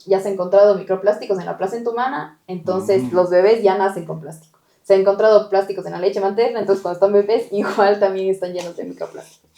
ya se han encontrado microplásticos en la placenta humana, entonces los bebés ya nacen con plástico. Se han encontrado plásticos en la leche materna, entonces cuando están bebés igual también están llenos de microplásticos.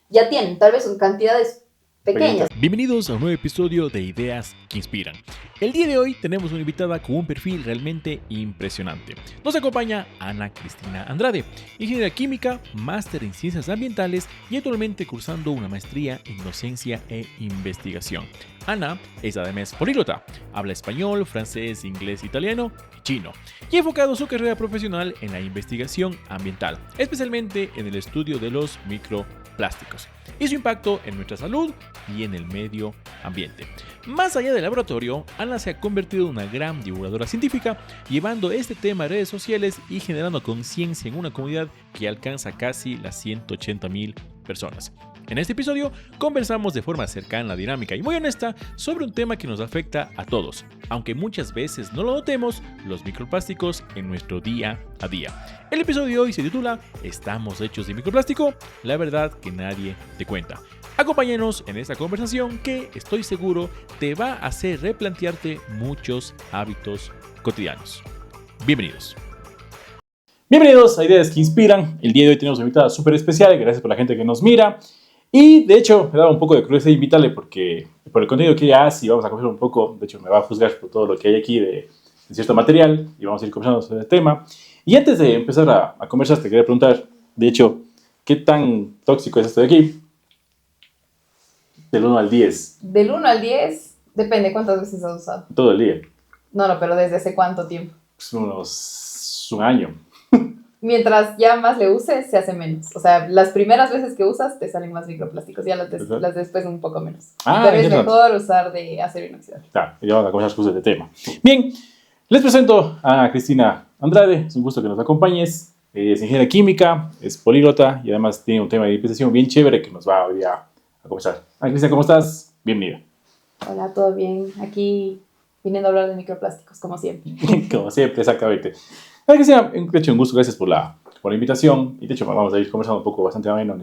Ya tienen, tal vez en cantidades pequeñas. Bienvenidos a un nuevo episodio de Ideas que Inspiran. El día de hoy tenemos una invitada con un perfil realmente impresionante. Nos acompaña Ana Cristina Andrade, ingeniera química, máster en ciencias ambientales y actualmente cursando una maestría en docencia e investigación. Ana es además políglota, habla español, francés, inglés, italiano y chino, y ha enfocado su carrera profesional en la investigación ambiental, especialmente en el estudio de los microplásticos y su impacto en nuestra salud y en el medio ambiente. Más allá del laboratorio, Ana se ha convertido en una gran divulgadora científica, llevando este tema a redes sociales y generando conciencia en una comunidad que alcanza casi las 180,000 personas. En este episodio conversamos de forma cercana, dinámica y muy honesta sobre un tema que nos afecta a todos, aunque muchas veces no lo notemos, los microplásticos en nuestro día a día. El episodio de hoy se titula ¿Estamos hechos de microplástico? La verdad que nadie te cuenta. Acompáñanos en esta conversación que estoy seguro te va a hacer replantearte muchos hábitos cotidianos. Bienvenidos. Bienvenidos a Ideas que Inspiran. El día de hoy tenemos una invitada súper especial. Gracias por la gente que nos mira. Y de hecho, me daba un poco de curiosidad invitarle porque por el contenido que ella hace, y vamos a conversar un poco. De hecho, me va a juzgar por todo lo que hay aquí de cierto material y vamos a ir conversando sobre el tema. Y antes de empezar a conversar, te quería preguntar, de hecho, ¿qué tan tóxico es esto de aquí? Del 1 al 10. Del 1 al 10, depende cuántas veces has usado. Todo el día. No, pero ¿desde hace cuánto tiempo? Pues un año. Mientras ya más le uses, se hace menos. O sea, las primeras veces que usas te salen más microplásticos, ya las después un poco menos. Pero es mejor usar de acero inoxidable. Claro, ya vamos a comenzar con este tema. Bien, les presento a Cristina Andrade. Es un gusto que nos acompañes. Es ingeniera química, es políglota y además tiene un tema de investigación bien chévere que nos va hoy a conversar. Cristina, ¿cómo estás? Bienvenida. Hola, ¿todo bien? Aquí viniendo a hablar de microplásticos, como siempre. Como siempre, exactamente. Cristina, de hecho, un gusto, gracias por la invitación. Y de hecho, vamos a ir conversando un poco bastante ameno en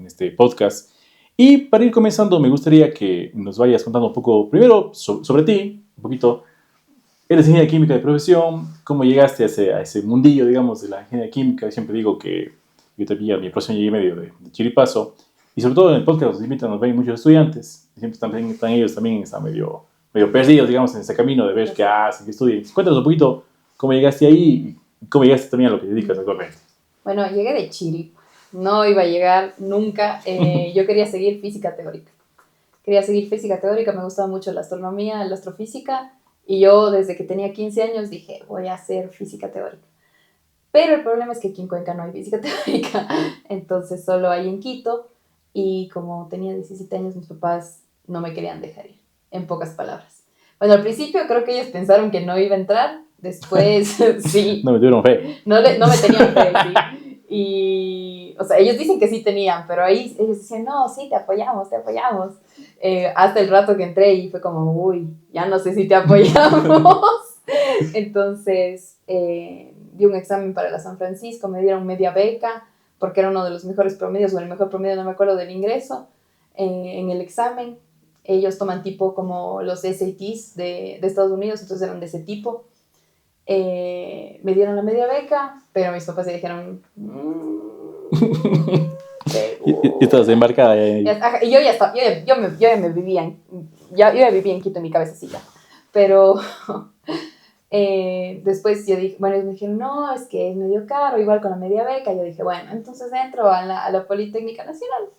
este podcast. Y para ir comenzando, me gustaría que nos vayas contando un poco, primero, sobre ti, un poquito. Eres ingeniera química de profesión, ¿cómo llegaste a ese mundillo, digamos, de la ingeniería química? Siempre digo que yo también, mi profesión llegué medio de chiripazo. Y sobre todo en el podcast nos invitan, nos ven muchos estudiantes. Y siempre están ellos también están medio perdidos, digamos, en ese camino de ver qué hacen, qué estudian. Cuéntanos un poquito cómo llegaste ahí y cómo llegaste también a lo que te dedicas actualmente. Bueno, llegué de Chiripa. No iba a llegar nunca. Yo quería seguir física teórica. Me gustaba mucho la astronomía, la astrofísica. Y yo desde que tenía 15 años dije, voy a hacer física teórica. Pero el problema es que aquí en Cuenca no hay física teórica. Entonces solo hay en Quito. Y como tenía 17 años, mis papás no me querían dejar ir, en pocas palabras. Bueno, al principio creo que ellos pensaron que no iba a entrar. Después, sí. No me tuvieron fe. No me tenían fe, sí. Y, o sea, ellos dicen que sí tenían, pero ahí ellos decían, no, sí, te apoyamos. Hasta el rato que entré y fue como, uy, ya no sé si te apoyamos. Entonces, di un examen para la San Francisco, me dieron media beca, porque era uno de los mejores promedios, o el mejor promedio, no me acuerdo del ingreso, en el examen. Ellos toman tipo como los SATs de Estados Unidos, entonces eran de ese tipo. Me dieron la media beca, pero mis papás se dijeron... Y estabas embarcada. Y yo ya estaba, yo ya vivía en Quito en mi cabecita. Pero después yo dije, bueno, ellos me dijeron, no, es que es medio caro, igual con la media beca. Yo dije, bueno, entonces entro a la Politécnica Nacional.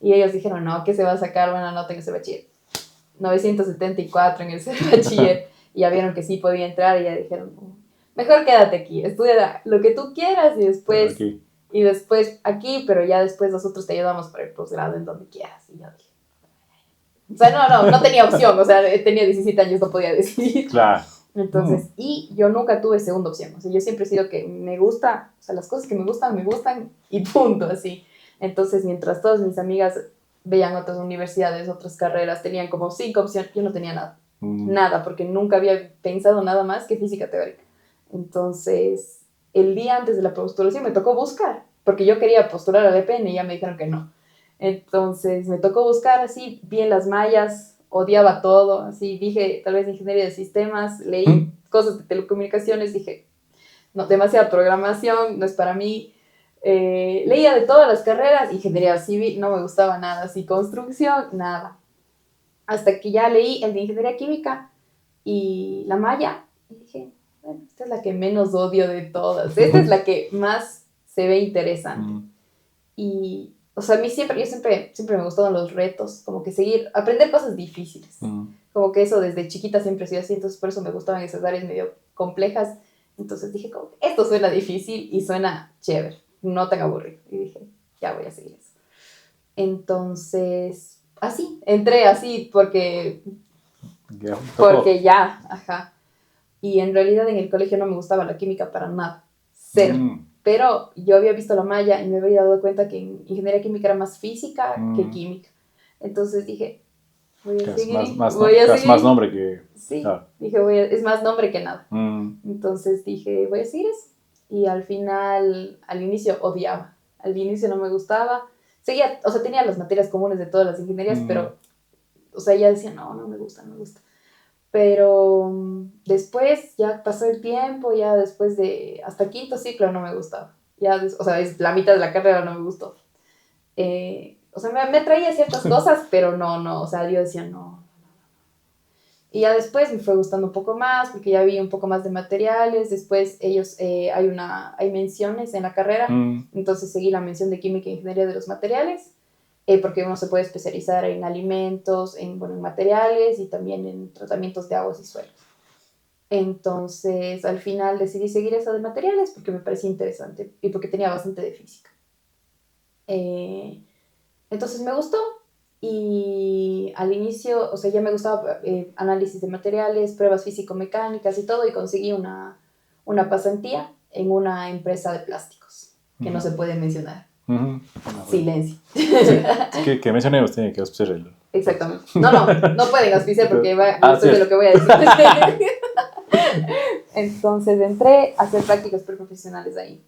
Y ellos dijeron, no, que se va a sacar buena nota en ese bachiller. 974 en ese bachiller. Y ya vieron que sí podía entrar y ya dijeron, mejor quédate aquí, estudia lo que tú quieras y después, Okay. Y después aquí, pero ya después nosotros te ayudamos para el posgrado en donde quieras. Y yo dije, o sea, no tenía opción, o sea, tenía 17 años, no podía decidir. Claro. Entonces, y yo nunca tuve segunda opción, o sea, yo siempre he sido que me gusta, o sea, las cosas que me gustan y punto, así. Entonces, mientras todas mis amigas veían otras universidades, otras carreras, tenían como 5 opciones, yo no tenía nada. Nada, porque nunca había pensado nada más que física teórica. Entonces, el día antes de la postulación me tocó buscar, porque yo quería postular al EPN y ya me dijeron que no. Entonces, me tocó buscar así, vi en las mallas odiaba todo, así dije, tal vez ingeniería de sistemas, leí cosas de telecomunicaciones, dije, no, demasiada programación, no es para mí. Leía de todas las carreras, ingeniería civil, no me gustaba nada, así construcción, nada. Hasta que ya leí el de ingeniería química y la malla, y dije, bueno, esta es la que menos odio de todas, esta es la que más se ve interesante. Y, o sea, a mí siempre me gustaron los retos, como que aprender cosas difíciles. Como que eso desde chiquita siempre he sido así, entonces por eso me gustaban esas áreas medio complejas. Entonces dije, como, esto suena difícil y suena chévere, no tan aburrido. Y dije, ya voy a seguir eso. Entonces, entré así porque ya, ajá. Y en realidad en el colegio no me gustaba la química para nada, cero. Pero yo había visto la malla y me había dado cuenta que en ingeniería química era más física que química. Entonces dije, voy a seguir. Es más nombre que... Sí, dije, es más nombre que nada. Entonces dije, voy a seguir eso. Y al final, al inicio odiaba. Al inicio no me gustaba. Seguía, o sea, tenía las materias comunes de todas las ingenierías, pero, o sea, ya decía, no me gusta. Pero después ya pasó el tiempo, ya después de hasta quinto ciclo no me gustaba. O sea, es la mitad de la carrera no me gustó. O sea, me atraía ciertas cosas, pero no, o sea, yo decía no. Y ya después me fue gustando un poco más, porque ya vi un poco más de materiales. Después hay menciones en la carrera, entonces seguí la mención de química e ingeniería de los materiales. Porque uno se puede especializar en alimentos, en materiales y también en tratamientos de aguas y suelos. Entonces, al final decidí seguir esa de materiales porque me parecía interesante y porque tenía bastante de física. Entonces me gustó y al inicio, o sea, ya me gustaba análisis de materiales, pruebas físico-mecánicas y todo, y conseguí una pasantía en una empresa de plásticos que no se puede mencionar. Silencio. Sí, es que mencionemos, tiene que auspiciar el... Exactamente. No pueden auspiciar porque después de lo que voy a decir. Entonces entré a hacer prácticas preprofesionales ahí.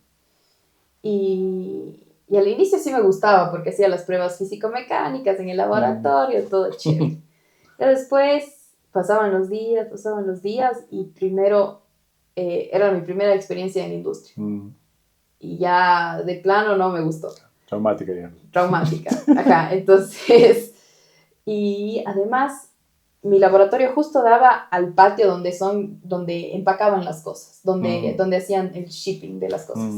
Y al inicio sí me gustaba porque hacía las pruebas físico-mecánicas en el laboratorio, todo chévere. Pero después pasaban los días y primero era mi primera experiencia en industria. Y ya de plano no me gustó. Traumática, ajá. Entonces, y además, mi laboratorio justo daba al patio donde empacaban las cosas, donde hacían el shipping de las cosas,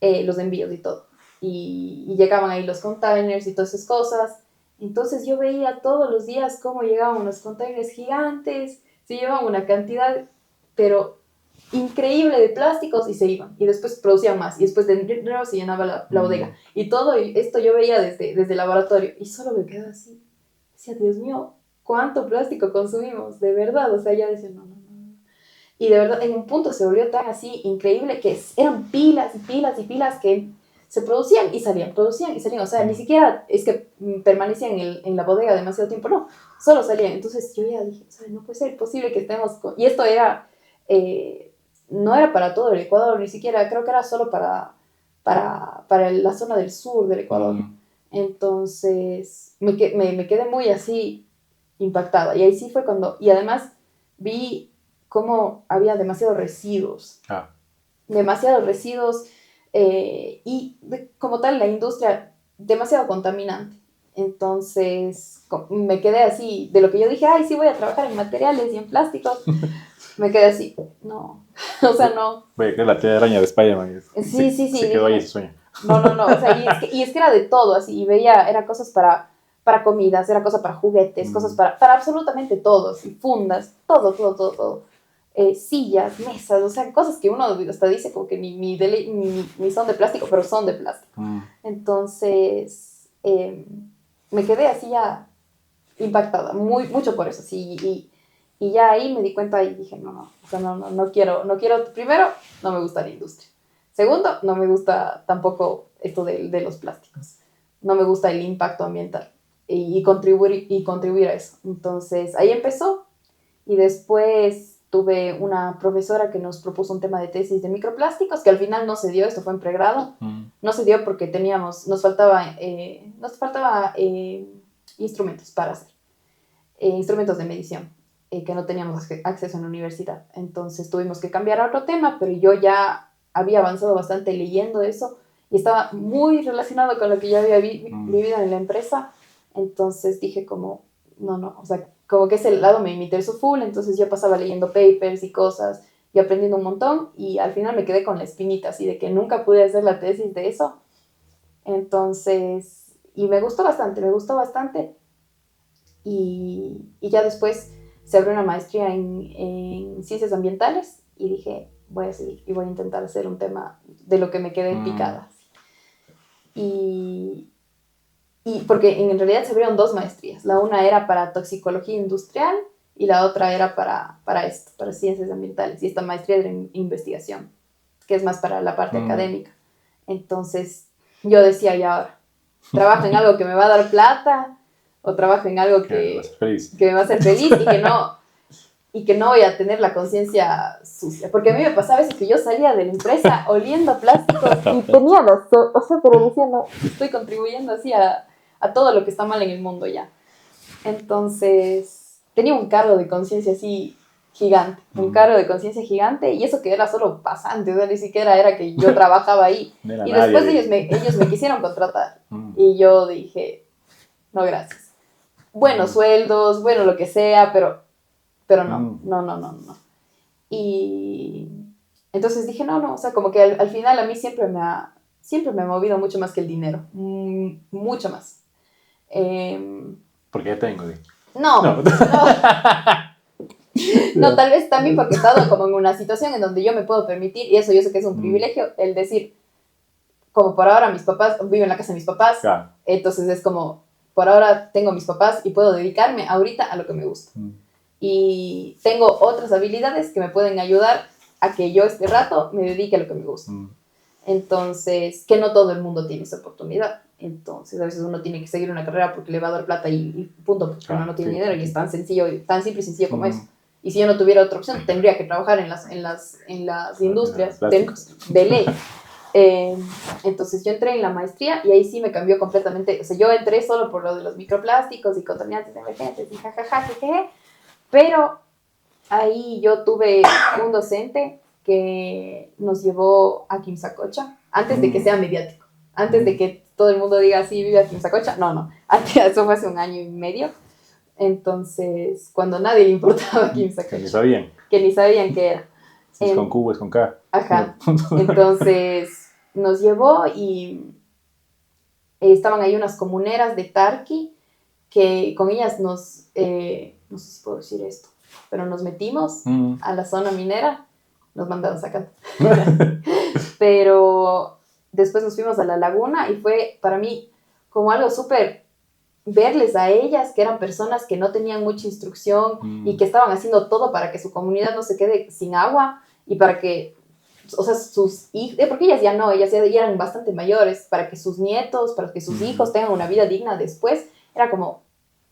los envíos y todo. Y llegaban ahí los containers y todas esas cosas. Entonces yo veía todos los días cómo llegaban unos containers gigantes, se llevaban una cantidad, pero increíble de plásticos y se iban. Y después producían más. Y después de nuevo se llenaba la bodega. Y todo esto yo veía desde el laboratorio. Y solo me quedaba así. Decía, Dios mío, ¿cuánto plástico consumimos? De verdad. O sea, ya decía, no. Y de verdad, en un punto se volvió tan así increíble que eran pilas y pilas y pilas que se producían y salían. O sea, ni siquiera es que permanecían en la bodega demasiado tiempo. No, solo salían. Entonces yo ya dije, o sea, no puede ser posible que estemos con... Y esto era... no era para todo el Ecuador, ni siquiera, creo que era solo para la zona del sur del Ecuador. Entonces me quedé muy así impactada. Y ahí sí fue cuando, y además vi cómo había demasiados residuos. Y como tal la industria demasiado contaminante. Entonces me quedé así, de lo que yo dije, ay, sí voy a trabajar en materiales y en plásticos. Me quedé así, no, o sea, no. Voy a crear la telaraña de Spider-Man. Sí. Se quedó ahí ese sueño. No, o sea, y es que era de todo, así, y veía, era cosas para comidas, era cosas para juguetes, cosas para absolutamente todo, así, fundas, todo. Sillas, mesas, o sea, cosas que uno hasta dice como que ni son de plástico, pero son de plástico. Entonces, me quedé así ya impactada, mucho por eso, sí, y ya ahí me di cuenta y dije, no quiero, primero, no me gusta la industria. Segundo, no me gusta tampoco esto de los plásticos. No me gusta el impacto ambiental y contribuir a eso. Entonces, ahí empezó y después tuve una profesora que nos propuso un tema de tesis de microplásticos que al final no se dio, esto fue en pregrado. No se dio porque nos faltaba instrumentos para hacer. instrumentos de medición, que no teníamos acceso en la universidad. Entonces tuvimos que cambiar a otro tema, pero yo ya había avanzado bastante leyendo eso y estaba muy relacionado con lo que yo había vivido en la empresa. Entonces dije como, no, o sea, como que ese lado me interesó full, entonces yo pasaba leyendo papers y cosas y aprendiendo un montón y al final me quedé con la espinita así de que nunca pude hacer la tesis de eso. Entonces, y me gustó bastante. Y ya después se abrió una maestría en ciencias ambientales y dije, voy a seguir y voy a intentar hacer un tema de lo que me quedé picada. Y porque en realidad se abrieron 2 maestrías. La una era para toxicología industrial y la otra era para ciencias ambientales. Y esta maestría era en investigación, que es más para la parte académica. Entonces yo decía, ya ahora, trabajo en algo que me va a dar plata o trabajo en algo que me va a hacer feliz y que no voy a tener la conciencia sucia. Porque a mí me pasaba a veces que yo salía de la empresa oliendo plástico y tenía pero decía, no, estoy contribuyendo así a todo lo que está mal en el mundo ya. Entonces, tenía un cargo de conciencia así gigante, y eso que era solo pasante, o sea, ni siquiera era que yo trabajaba ahí. Y después ellos me quisieron contratar. Y yo dije, no, gracias. Buenos sueldos, bueno, lo que sea, pero no. Y entonces dije, no, o sea, como que al final a mí siempre me ha movido mucho más que el dinero, mucho más. Porque ya tengo. No, tal vez también porque he estado como en una situación en donde yo me puedo permitir, y eso yo sé que es un privilegio, el decir, como por ahora mis papás, vivo en la casa de mis papás, claro. Entonces es como, por ahora tengo mis papás y puedo dedicarme ahorita a lo que me gusta. Y tengo otras habilidades que me pueden ayudar a que yo este rato me dedique a lo que me gusta. Entonces, que no todo el mundo tiene esa oportunidad. Entonces, a veces uno tiene que seguir una carrera porque le va a dar plata y punto, porque uno no tiene dinero y es tan sencillo, tan simple y sencillo como eso. Y si yo no tuviera otra opción, tendría que trabajar en las industrias de ley. Entonces yo entré en la maestría y ahí sí me cambió completamente. O sea, yo entré solo por lo de los microplásticos y contaminantes emergentes y jajaja, pero ahí yo tuve un docente que nos llevó a Quimsacocha antes de que sea mediático, antes de que todo el mundo diga sí, vive a Quimsacocha. No, antes, eso fue hace 1 año y medio. Entonces, cuando nadie le importaba Quimsacocha, que ni sabían qué era. Si es con Q, es con K. Ajá. Entonces nos llevó y estaban ahí unas comuneras de Tarqui que con ellas no sé si puedo decir esto, pero nos metimos a la zona minera, nos mandaron sacando. Pero después nos fuimos a la laguna y fue para mí como algo súper verles a ellas, que eran personas que no tenían mucha instrucción y que estaban haciendo todo para que su comunidad no se quede sin agua y para que, o sea, sus hijos, porque ellas ya eran bastante mayores, para que sus nietos, para que sus hijos tengan una vida digna después. Era como,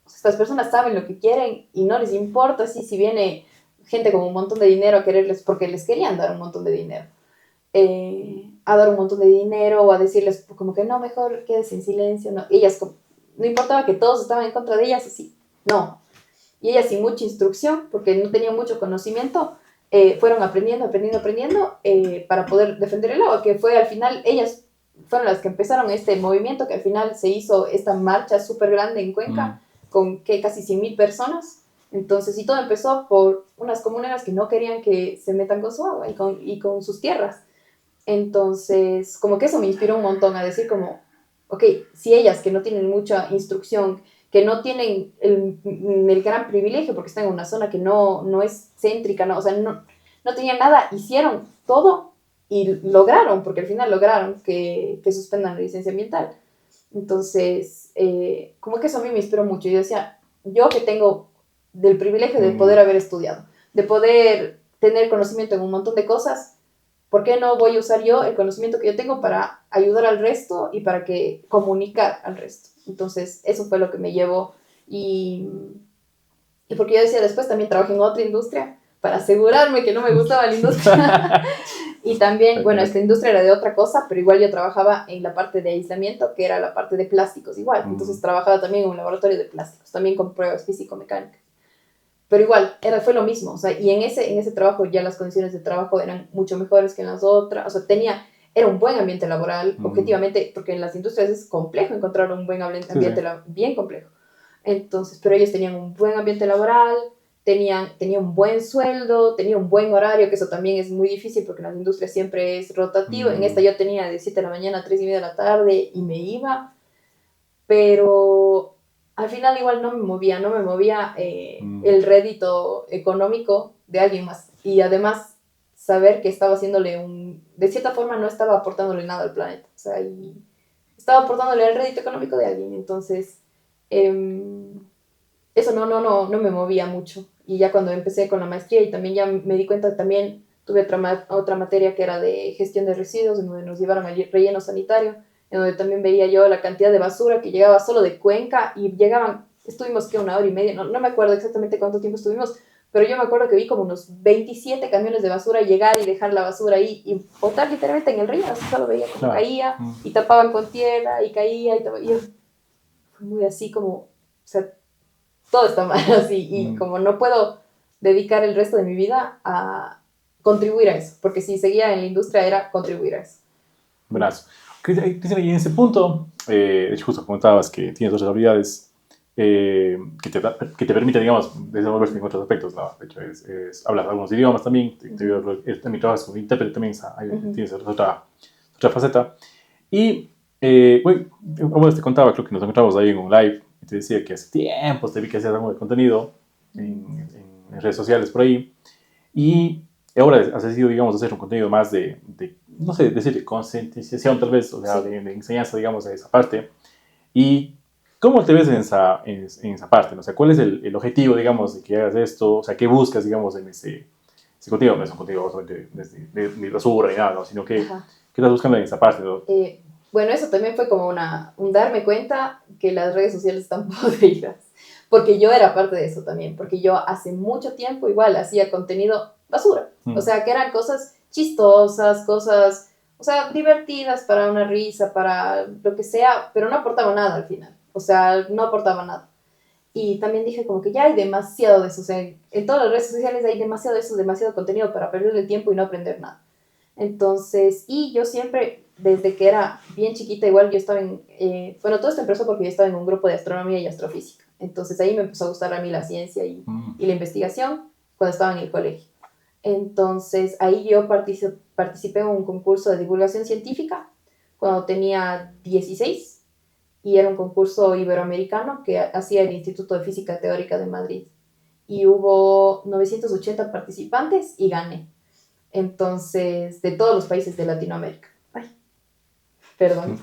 estas personas saben lo que quieren y no les importa si viene gente con un montón de dinero a quererles, porque les querían dar un montón de dinero. A dar un montón de dinero o a decirles como que no, mejor quédese en silencio. No, ellas, no importaba que todos estaban en contra de ellas, así, no. Y ellas sin mucha instrucción, porque no tenían mucho conocimiento, fueron aprendiendo para poder defender el agua, que fue al final, ellas fueron las que empezaron este movimiento, que al final se hizo esta marcha súper grande en Cuenca, con casi 100,000 personas. Entonces, y todo empezó por unas comuneras que no querían que se metan con su agua y con sus tierras. Entonces, como que eso me inspiró un montón a decir como, ok, si ellas que no tienen mucha instrucción, que no tienen el gran privilegio porque están en una zona que no es céntrica, o sea, no tenían nada, hicieron todo y lograron, porque al final lograron que suspendan la licencia ambiental. Entonces, como que eso a mí me inspiró mucho. Yo decía, yo que tengo del privilegio de poder haber estudiado, de poder tener conocimiento en un montón de cosas, ¿por qué no voy a usar yo el conocimiento que yo tengo para ayudar al resto y para comunicar al resto? Entonces, eso fue lo que me llevó. Y porque yo decía, después también trabajé en otra industria, para asegurarme que no me gustaba la industria. Y también, bueno, esta industria era de otra cosa, pero igual yo trabajaba en la parte de aislamiento, que era la parte de plásticos igual. Entonces trabajaba también en un laboratorio de plásticos, también con pruebas físico-mecánicas. Pero igual, fue lo mismo, o sea, y en ese trabajo ya las condiciones de trabajo eran mucho mejores que en las otras, o sea, era un buen ambiente laboral, objetivamente, porque en las industrias es complejo encontrar un buen ambiente, bien complejo. Entonces, pero ellos tenían un buen ambiente laboral, tenía un buen sueldo, tenía un buen horario, que eso también es muy difícil porque en las industrias siempre es rotativo. En esta yo tenía de 7 de la mañana a 3:30 de la tarde y me iba, pero al final igual no me movía el rédito económico de alguien más. Y además saber que estaba haciéndole de cierta forma no estaba aportándole nada al planeta, o sea, y estaba aportándole el rédito económico de alguien, entonces eso no me movía mucho. Y ya cuando empecé con la maestría y también ya me di cuenta, también tuve otra materia que era de gestión de residuos, en donde nos llevaron al relleno sanitario, en donde también veía yo la cantidad de basura que llegaba solo de Cuenca y estuvimos que 1 hora y media, no me acuerdo exactamente cuánto tiempo estuvimos, pero yo me acuerdo que vi como unos 27 camiones de basura llegar y dejar la basura ahí y botar literalmente en el río, así solo veía como caía y tapaban con tierra y caía y yo fue muy así como, o sea, todo está mal así y como no puedo dedicar el resto de mi vida a contribuir a eso, porque si seguía en la industria era contribuir a eso. Verás, Cristina, y en ese punto, de hecho justo comentabas que tienes otras habilidades que te permiten, digamos, desenvolverse en otros aspectos, ¿no? De hecho, hablas algunos idiomas también, también trabajas como intérprete, también tienes otra faceta. Y, bueno, te contaba, creo que nos encontramos ahí en un live, y te decía que hace tiempo te vi que hacías algo de contenido en redes sociales por ahí, y ahora has decidido, digamos, hacer un contenido más no sé, decir, concientización tal vez, o sea, de enseñanza, digamos, de esa parte. ¿Y cómo te ves en esa parte? ¿No? O sea, ¿cuál es el objetivo, digamos, de que hagas esto? O sea, ¿qué buscas, digamos, en ese contenido? No es un contenido solamente de basura ni nada, ¿no? Sino que, ¿qué estás buscando en esa parte? ¿No? Bueno, eso también fue como un darme cuenta que las redes sociales están podridas. Porque yo era parte de eso también. Porque yo hace mucho tiempo igual hacía contenido basura. O sea, que eran cosas chistosas, cosas, o sea, divertidas para una risa, para lo que sea, pero no aportaba nada al final. O sea, no aportaba nada. Y también dije como que ya hay demasiado de eso. O sea, en todas las redes sociales hay demasiado de eso, demasiado contenido para perder el tiempo y no aprender nada. Entonces, y yo siempre, desde que era bien chiquita, igual yo estaba bueno, todo esto empezó porque yo estaba en un grupo de astronomía y astrofísica. Entonces ahí me empezó a gustar a mí la ciencia y la investigación cuando estaba en el colegio. Entonces ahí yo participé en un concurso de divulgación científica cuando tenía 16 y era un concurso iberoamericano que hacía el Instituto de Física Teórica de Madrid. Y hubo 980 participantes y gané. Entonces, de todos los países de Latinoamérica. Ay, perdón.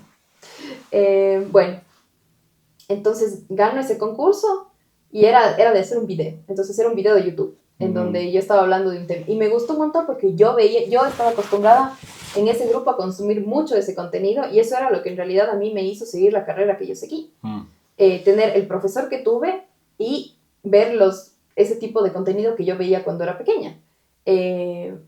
Bueno, entonces gano ese concurso y era de hacer un video. Entonces era un video de YouTube en donde yo estaba hablando de un tema. Y me gustó un montón porque yo estaba acostumbrada en ese grupo a consumir mucho de ese contenido y eso era lo que en realidad a mí me hizo seguir la carrera que yo seguí. Tener el profesor que tuve y ver ese tipo de contenido que yo veía cuando era pequeña.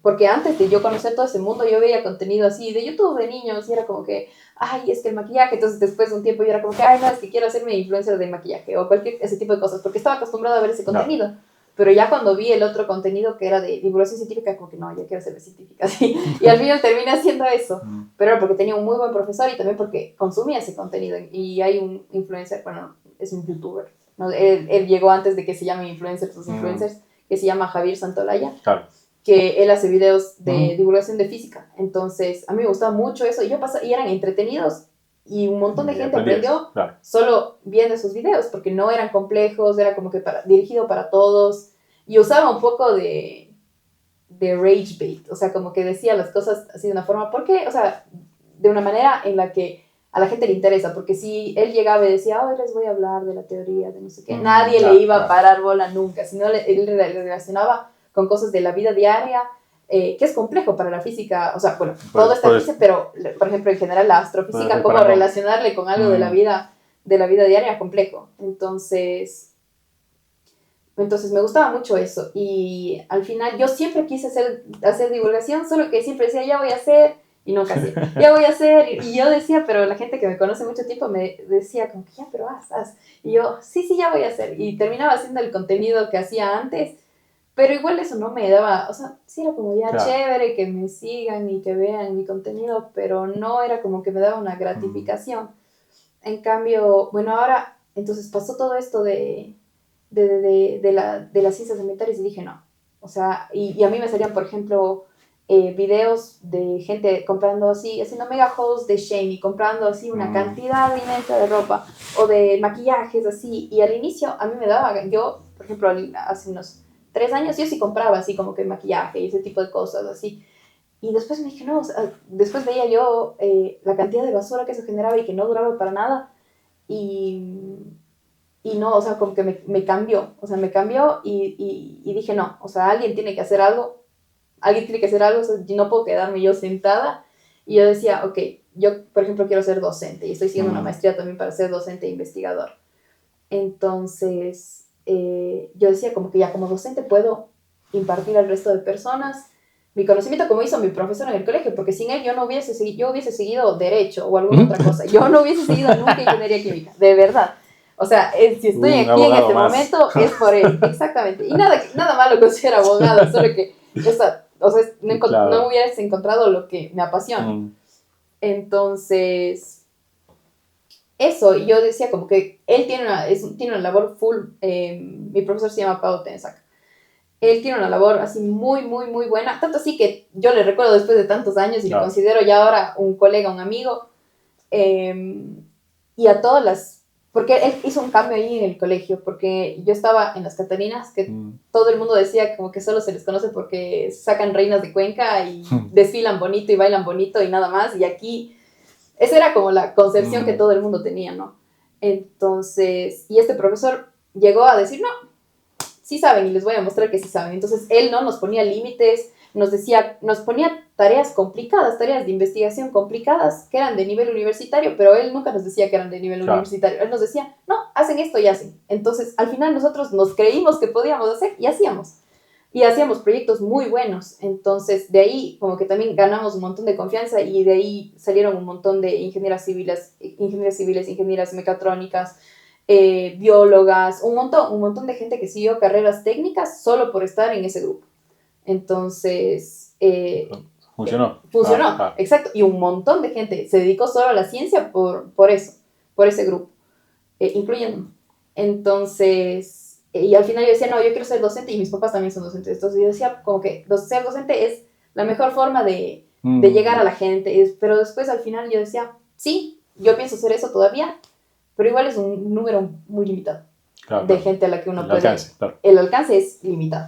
Porque antes de yo conocer todo ese mundo yo veía contenido así de YouTube de niños y era como que ay, es que el maquillaje, entonces después de un tiempo yo era como que ay, no, es que quiero hacerme influencer de maquillaje o ese tipo de cosas porque estaba acostumbrada a ver ese contenido, pero ya cuando vi el otro contenido que era de divulgación científica como que no, ya quiero ser científica así, y al final terminé haciendo eso, pero era porque tenía un muy buen profesor y también porque consumía ese contenido y hay un influencer, bueno, es un youtuber, ¿no? Él llegó antes de que se llamen influencers, los influencers, que se llama Javier Santolaya. Claro. Que él hace videos de divulgación de física. Entonces, a mí me gustaba mucho eso. Y eran entretenidos. Y un montón de gente aprendió solo viendo esos videos, porque no eran complejos, era como que dirigido para todos. Y usaba un poco de rage bait. O sea, como que decía las cosas así de una forma, porque, o sea, de una manera en la que a la gente le interesa. Porque si él llegaba y decía, hoy les voy a hablar de la teoría de no sé qué, nadie le iba a parar bola nunca. Sino él relacionaba con cosas de la vida diaria, que es complejo para la física, o sea, bueno, todo está difícil, pero, por ejemplo, en general la astrofísica, cómo relacionarle con algo de la vida diaria, complejo. Entonces, Entonces me gustaba mucho eso y al final yo siempre quise hacer divulgación, solo que siempre decía, ya voy a hacer y nunca hacía, ya voy a hacer y yo decía, pero la gente que me conoce mucho tiempo me decía como que ya, pero haz. Y yo, sí, ya voy a hacer y terminaba haciendo el contenido que hacía antes, pero igual eso no me daba, o sea, sí era como ya Claro. chévere que me sigan y que vean mi contenido, pero no era como que me daba una gratificación. En cambio, bueno, ahora, entonces pasó todo esto de las ciencias ambientales y dije no. O sea, y a mí me salían, por ejemplo, videos de gente comprando así, haciendo mega hauls de Shein y comprando así una cantidad inmensa de ropa o de maquillajes así. Y al inicio a mí me daba, yo, por ejemplo, hace unos 3 años yo sí compraba así como que maquillaje y ese tipo de cosas así. Y después me dije, no, o sea, después veía yo la cantidad de basura que eso generaba y que no duraba para nada. Y, y no, o sea, como que me cambió, o sea, me cambió y dije, no, o sea, alguien tiene que hacer algo, o sea, yo no puedo quedarme yo sentada. Y yo decía, ok, yo, por ejemplo, quiero ser docente y estoy siguiendo una maestría también para ser docente e investigador. Entonces, yo decía como que ya como docente puedo impartir al resto de personas mi conocimiento como hizo mi profesor en el colegio, porque sin él yo hubiese seguido derecho o alguna otra cosa. Yo no hubiese seguido nunca ingeniería química, de verdad. O sea, si estoy aquí en este momento es por él, exactamente. Y nada malo con ser abogado, solo que no hubieras encontrado lo que me apasiona. Entonces, eso, y yo decía como que él tiene una labor full, mi profesor se llama Pau Tensac. Él tiene una labor así muy, muy, muy buena, tanto así que yo le recuerdo después de tantos años y le considero ya ahora un colega, un amigo, y a todas porque él hizo un cambio ahí en el colegio, porque yo estaba en las Catalinas, que todo el mundo decía como que solo se les conoce porque sacan reinas de Cuenca y desfilan bonito y bailan bonito y nada más, y aquí, esa era como la concepción que todo el mundo tenía, ¿no? Entonces, y este profesor llegó a decir, no, sí saben y les voy a mostrar que sí saben. Entonces él no nos ponía límites, nos ponía tareas complicadas, tareas de investigación complicadas que eran de nivel universitario, pero él nunca nos decía que eran de nivel universitario. Él nos decía, no, hacen esto y hacen. Entonces al final nosotros nos creímos que podíamos hacer y hacíamos. Y hacíamos proyectos muy buenos. Entonces de ahí como que también ganamos un montón de confianza y de ahí salieron un montón de ingenieras civiles, ingenieras mecatrónicas, biólogas, un montón de gente que siguió carreras técnicas solo por estar en ese grupo. Entonces, funcionó. Exacto. Y un montón de gente se dedicó solo a la ciencia por eso, por ese grupo, incluyendo. Entonces, y al final yo decía, no, yo quiero ser docente y mis papás también son docentes. Entonces yo decía como que ser docente es la mejor forma de llegar a la gente. Pero después al final yo decía, sí, yo pienso hacer eso todavía, pero igual es un número muy limitado de gente a la que uno puede... Alcance, claro. El alcance es limitado.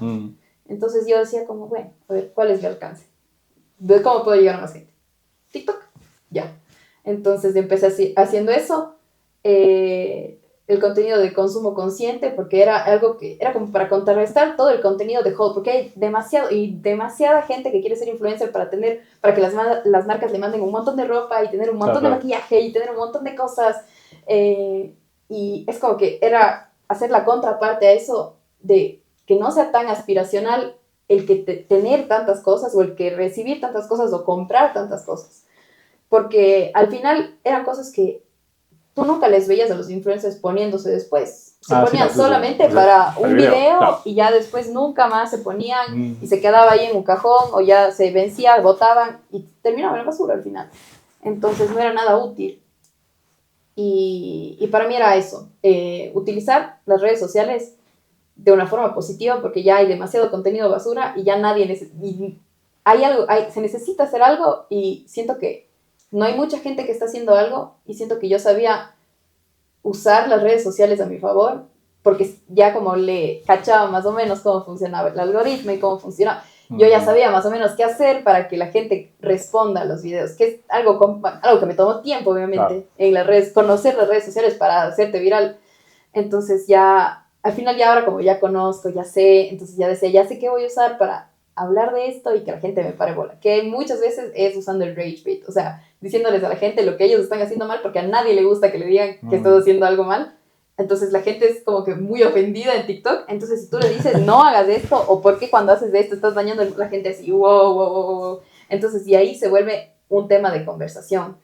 Entonces yo decía como, bueno, a ver, ¿cuál es mi alcance? ¿Cómo puedo llegar a más gente? TikTok, ya. Entonces empecé haciendo eso, el contenido de consumo consciente, porque era algo que era como para contrarrestar todo el contenido de haul, porque hay demasiada gente que quiere ser influencer para que las marcas le manden un montón de ropa y tener un montón de maquillaje y tener un montón de cosas. Y es como que era hacer la contraparte a eso de que no sea tan aspiracional el que tener tantas cosas o el que recibir tantas cosas o comprar tantas cosas. Porque al final eran cosas que tú nunca les veías a los influencers poniéndose después. Se ponían solamente para un video y ya después nunca más se ponían y se quedaba ahí en un cajón o ya se vencía, botaban y terminaba en la basura al final. Entonces no era nada útil. Y para mí era eso, utilizar las redes sociales de una forma positiva porque ya hay demasiado contenido basura y ya nadie se necesita hacer algo y siento que no hay mucha gente que está haciendo algo y siento que yo sabía usar las redes sociales a mi favor porque ya como le cachaba más o menos cómo funcionaba el algoritmo y cómo funcionaba, yo ya sabía más o menos qué hacer para que la gente responda a los videos, que es algo que me tomó tiempo obviamente en las redes, conocer las redes sociales para hacerte viral. Entonces ya al final ya ahora como ya conozco, ya sé, entonces ya decía, ya sé qué voy a usar para hablar de esto y que la gente me pare bola. Que muchas veces es usando el rage bait, o sea, diciéndoles a la gente lo que ellos están haciendo mal porque a nadie le gusta que le digan que estás haciendo algo mal. Entonces la gente es como que muy ofendida en TikTok. Entonces si tú le dices no hagas esto o por qué cuando haces esto estás dañando la gente así, wow, wow, wow, wow. Entonces y ahí se vuelve un tema de conversación.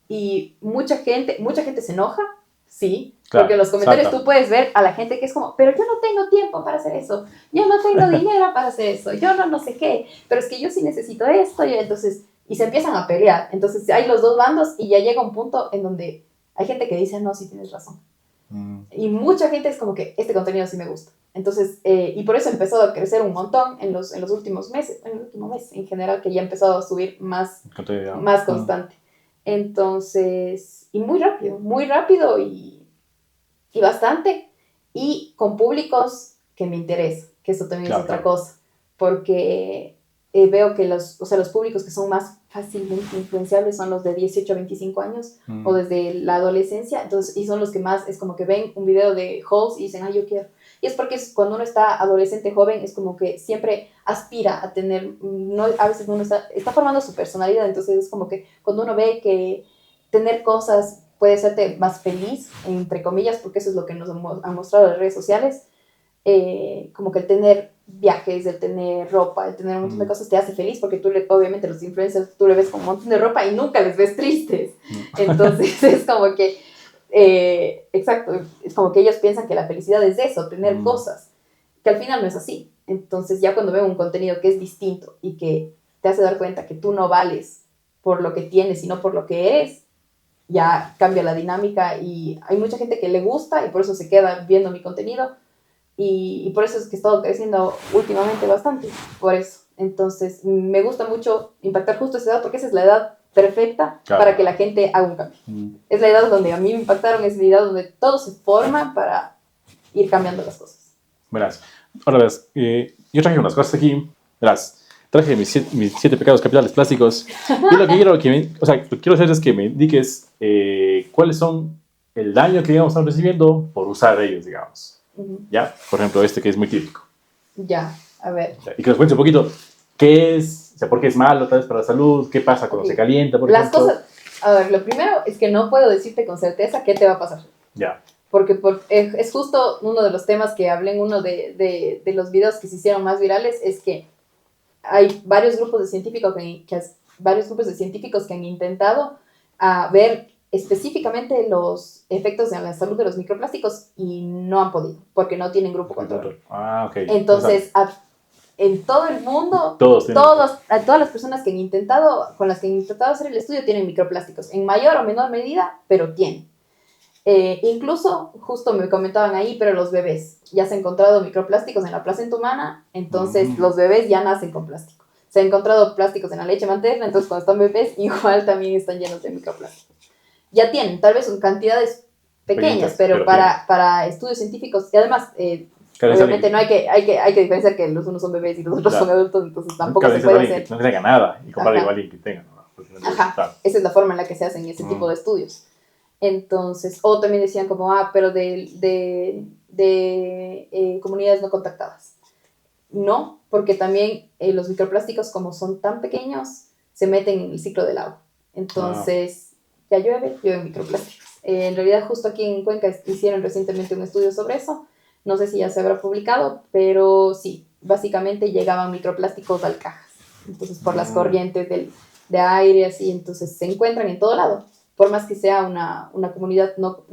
Y mucha gente se enoja, sí, Claro, porque en los comentarios salta. tú puedes ver a la gente que es como, pero yo no tengo tiempo para hacer eso, yo no tengo dinero para hacer eso, yo no sé qué, pero es que yo sí necesito esto, y entonces, y se empiezan a pelear. Entonces hay los dos bandos y ya llega un punto en donde hay gente que dice, no, sí tienes razón. Y mucha gente es como que este contenido sí me gusta. Entonces, y por eso empezó a crecer un montón en los últimos meses, en el último mes en general, que ya ha empezado a subir más constante. Entonces, y muy rápido y bastante. Y con públicos que me interesan, que eso también es otra cosa. Porque veo que los públicos que son más fácilmente influenciables son los de 18 a 25 años o desde la adolescencia. Entonces, y son los que más es como que ven un video de hauls y dicen, yo quiero. Y es porque cuando uno está adolescente, joven, es como que siempre aspira a tener, no, a veces uno está formando su personalidad, entonces es como que cuando uno ve que tener cosas puede hacerte más feliz, entre comillas, porque eso es lo que nos han mostrado las redes sociales, como que el tener viajes, el tener ropa, el tener un montón de cosas te hace feliz, porque obviamente los influencers, tú le ves con un montón de ropa y nunca les ves tristes. Entonces es como que exacto, es como que ellos piensan que la felicidad es eso, tener cosas, que al final no es así. Entonces ya cuando veo un contenido que es distinto y que te hace dar cuenta que tú no vales por lo que tienes, sino por lo que eres, ya cambia la dinámica y hay mucha gente que le gusta y por eso se queda viendo mi contenido y por eso es que he estado creciendo últimamente bastante, por eso. Entonces me gusta mucho impactar justo esa edad porque esa es la edad perfecta para que la gente haga un cambio. Es la edad donde a mí me impactaron, es la edad donde todo se forma para ir cambiando las cosas. Verás, ahora verás, yo traje unas cosas aquí, verás, traje mis 7 pecados capitales plásticos y lo que quiero lo que quiero hacer es que me indiques cuáles son el daño que digamos están recibiendo por usar ellos, digamos. ¿Ya? Por ejemplo, este que es muy típico. Ya, a ver. Y que nos cuentes un poquito qué es, o sea, por qué es malo, tal vez para la salud, qué pasa cuando se calienta, por ejemplo. Las cosas, a ver, lo primero es que no puedo decirte con certeza qué te va a pasar. Ya. Porque es justo uno de los temas que hablé en uno de los videos que se hicieron más virales, es que hay varios grupos de científicos que han intentado ver específicamente los efectos en la salud de los microplásticos y no han podido, porque no tienen grupo control. Ah, ok. Entonces, en todo el mundo, todas las personas que han intentado, con las que han intentado hacer el estudio tienen microplásticos, en mayor o menor medida, pero tienen. Incluso, justo me comentaban ahí, pero los bebés, ya se han encontrado microplásticos en la placenta humana, entonces los bebés ya nacen con plástico. Se han encontrado plásticos en la leche materna, entonces cuando están bebés igual también están llenos de microplásticos. Ya tienen, tal vez son cantidades pequeñas, pero para estudios científicos, y además, obviamente no hay que diferenciar que los unos son bebés y los otros son adultos, entonces tampoco se puede hacer. No tenga nada y comparar igual alguien que tenga. Esa es la forma en la que se hacen ese tipo de estudios. Entonces, o también decían como, pero de comunidades no contactadas. No, porque también los microplásticos, como son tan pequeños, se meten en el ciclo del agua. Entonces, ya llueve microplásticos. En realidad, justo aquí en Cuenca hicieron recientemente un estudio sobre eso. No sé si ya se habrá publicado, pero sí, básicamente llegaban microplásticos al cajas. Entonces, por las corrientes de aire, así, entonces se encuentran en todo lado. Por más que sea una comunidad no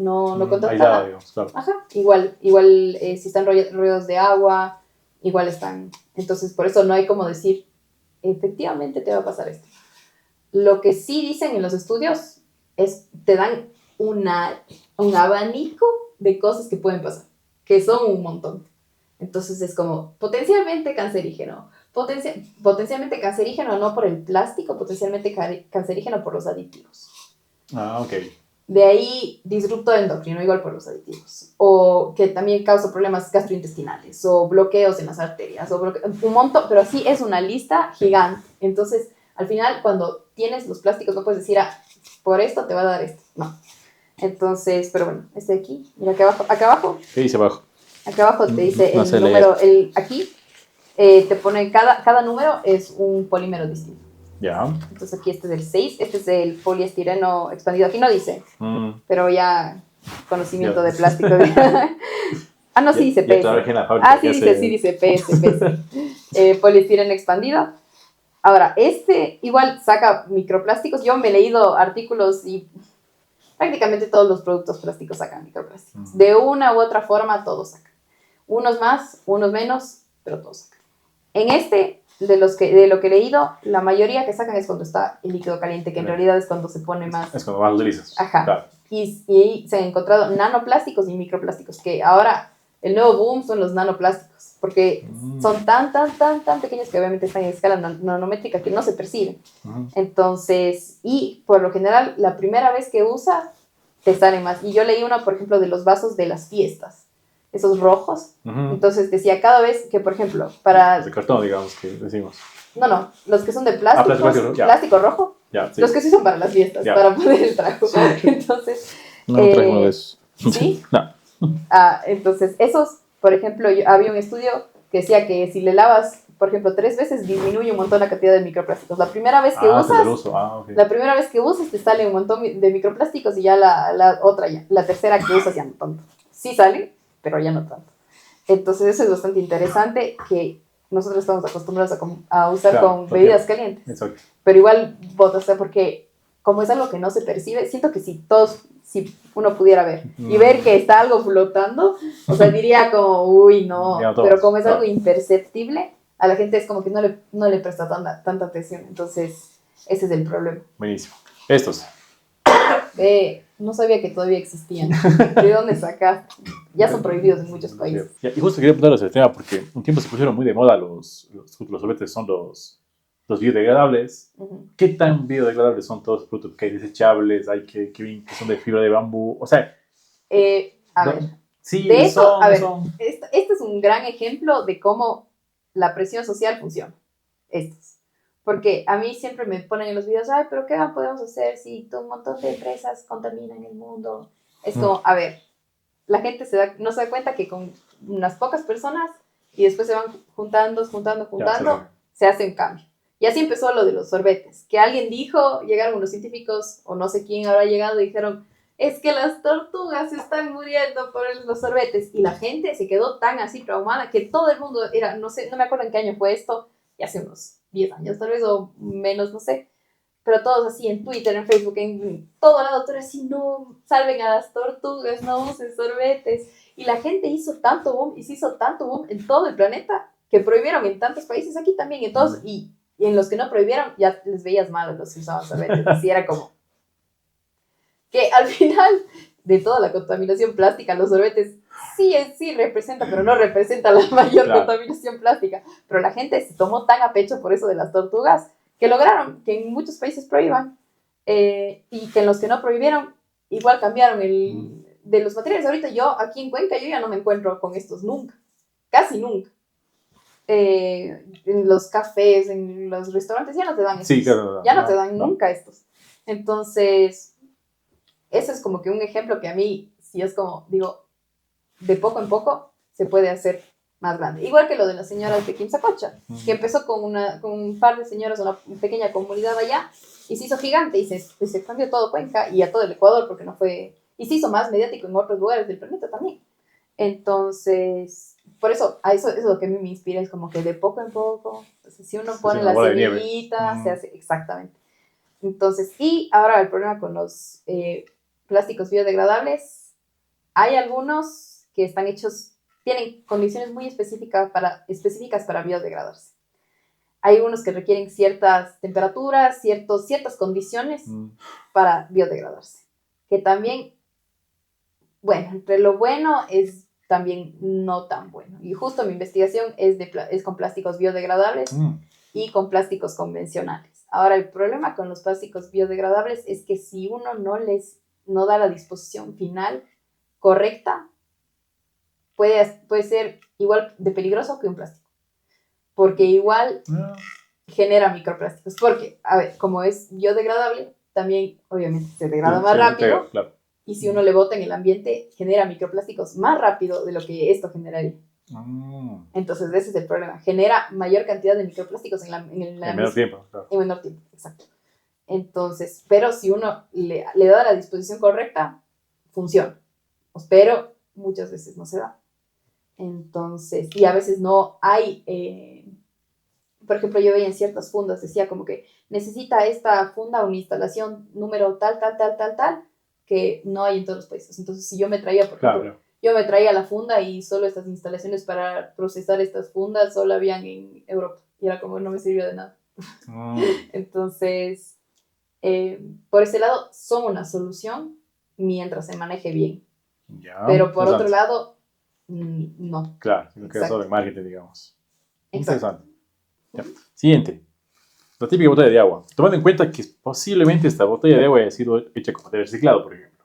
contratada. Aislada, digamos, claro. Igual si están rodeados de agua, igual están. Entonces, por eso no hay como decir, efectivamente te va a pasar esto. Lo que sí dicen en los estudios es, te dan un abanico de cosas que pueden pasar, que son un montón. Entonces es como potencialmente cancerígeno. Potencialmente cancerígeno no por el plástico, potencialmente cancerígeno por los aditivos. Ok. De ahí, disruptor endocrino, igual por los aditivos. O que también causa problemas gastrointestinales, o bloqueos en las arterias, o un montón, pero así es una lista gigante. Entonces, al final, cuando tienes los plásticos, no puedes decir, por esto te va a dar esto. No. Entonces, pero bueno, este de aquí, mira acá abajo. ¿Qué dice abajo? Acá abajo te dice no el número, aquí te pone cada número es un polímero distinto. Ya. Entonces aquí este es el 6, este es el poliestireno expandido. Aquí no dice, pero ya conocimiento de plástico. Ah, no, sí dice Ya PS. trabajé en la fábrica Ah, que sí dice PS. Poliestireno expandido. Ahora, igual saca microplásticos. Yo me he leído artículos y prácticamente todos los productos plásticos sacan microplásticos. De una u otra forma, todos sacan. Unos más, unos menos, pero todos sacan. En de lo que he leído, la mayoría que sacan es cuando está el líquido caliente, que en realidad es cuando se pone más... Es cuando más lo utilizas. Ajá. Claro. Y se han encontrado nanoplásticos y microplásticos, que ahora el nuevo boom son los nanoplásticos, porque son tan pequeños que obviamente están en escala nanométrica que no se perciben. Entonces, y por lo general, la primera vez que usas, te sale más. Y yo leí uno, por ejemplo, de los vasos de las fiestas, esos rojos. Entonces decía, cada vez que, por ejemplo, para... Los de cartón, digamos, que decimos. No, los que son de plástico, plástico rojo, ya, sí. Los que se usan para las fiestas, para poner el trago. Sí. Entonces... No traigo uno de esos. ¿Sí? No. Entonces, esos, por ejemplo, había un estudio que decía que si le lavas, por ejemplo, 3 veces, disminuye un montón la cantidad de microplásticos. La primera vez que okay. La primera vez que usas te sale un montón de microplásticos y ya la tercera que usas ya no tanto. Sí salen, pero ya no tanto. Entonces, eso es bastante interesante, que nosotros estamos acostumbrados a usar con bebidas calientes. Exacto. Pero igual, o sea, porque como es algo que no se percibe, siento que si uno pudiera ver y ver que está algo flotando, o sea, diría como, uy, no, pero como es algo imperceptible, a la gente es como que no le presta tanta atención, entonces ese es el problema. Buenísimo. Estos. No sabía que todavía existían. ¿De dónde sacaste? Ya son prohibidos en muchos países. Y justo quería preguntarles el tema porque un tiempo se pusieron muy de moda los sorbetes, son los biodegradables. ¿Qué tan biodegradables son todos los productos? Que hay desechables, hay que son de fibra de bambú, o sea... A ver, sí, de eso, este es un gran ejemplo de cómo la presión social funciona. Porque a mí siempre me ponen en los videos, ay, pero ¿qué podemos hacer si un montón de empresas contaminan el mundo? Es como, a ver, la gente no se da cuenta que con unas pocas personas y después se van juntando, se hace un cambio. Y así empezó lo de los sorbetes, que alguien dijo, llegaron unos científicos, o no sé quién habrá llegado, y dijeron, es que las tortugas están muriendo por los sorbetes. Y la gente se quedó tan así traumada que todo el mundo no me acuerdo en qué año fue esto, y hace unos 10 años tal vez, o menos, no sé. Pero todos así en Twitter, en Facebook, en todo lado, todos así, no, salven a las tortugas, no usen sorbetes. Y la gente hizo tanto boom, y se hizo tanto boom en todo el planeta, que prohibieron en tantos países, aquí también, en todos, y en los que no prohibieron, ya les veías mal a los que usaban sorbetes. Así era como... que al final de toda la contaminación plástica, los sorbetes sí representan, pero no representan la mayor contaminación plástica. Pero la gente se tomó tan a pecho por eso de las tortugas, que lograron que en muchos países prohíban, y que en los que no prohibieron, igual cambiaron de los materiales. Ahorita yo, aquí en Cuenca, yo ya no me encuentro con estos nunca, casi nunca. En los cafés, en los restaurantes, ya no te dan estos. Sí, claro, ya no te dan nunca estos. Entonces, eso es como que un ejemplo que a mí, sí es como, digo, de poco en poco se puede hacer más grande. Igual que lo de las señoras de Quimsacocha, que empezó con un par de señoras, una pequeña comunidad allá, y se hizo gigante, y se expandió todo Cuenca y a todo el Ecuador, porque no fue... Y se hizo más mediático en otros lugares del planeta también. Entonces, por eso, eso es lo que a mí me inspira, es como que de poco en poco, entonces, si uno pone la semillita, se hace exactamente. Entonces, y ahora el problema con los plásticos biodegradables, hay algunos que están hechos, tienen condiciones muy específicas para biodegradarse. Hay unos que requieren ciertas temperaturas, ciertas condiciones para biodegradarse. Que también, bueno, entre lo bueno es también no tan bueno. Y justo mi investigación es con plásticos biodegradables y con plásticos convencionales. Ahora, el problema con los plásticos biodegradables es que si uno no da la disposición final correcta, puede ser igual de peligroso que un plástico. Porque igual genera microplásticos. Porque, a ver, como es biodegradable, también obviamente se degrada más rápido. Claro. Y si uno le bota en el ambiente, genera microplásticos más rápido de lo que esto generaría. Entonces, ese es el problema. Genera mayor cantidad de microplásticos en menor tiempo. Claro. En menor tiempo, exacto. Entonces, pero si uno le da la disposición correcta, funciona. pero muchas veces no se da. Entonces, y a veces no hay, por ejemplo, yo veía en ciertas fundas, decía como que necesita esta funda una instalación número tal, que no hay en todos los países. Entonces, si yo me traía, por ejemplo, Claro. yo me traía la funda y solo estas instalaciones para procesar estas fundas solo habían en Europa. Y era como, no me sirvió de nada. Entonces, por ese lado, son una solución mientras se maneje bien. Ya, Pero por otro interesante. lado, no. Claro, si no queda Exacto. solo en marketing, digamos. Exacto. Interesante. Ya. Siguiente. La típica botella de agua. Tomando en cuenta que posiblemente esta botella de agua haya sido hecha con material reciclado, por ejemplo.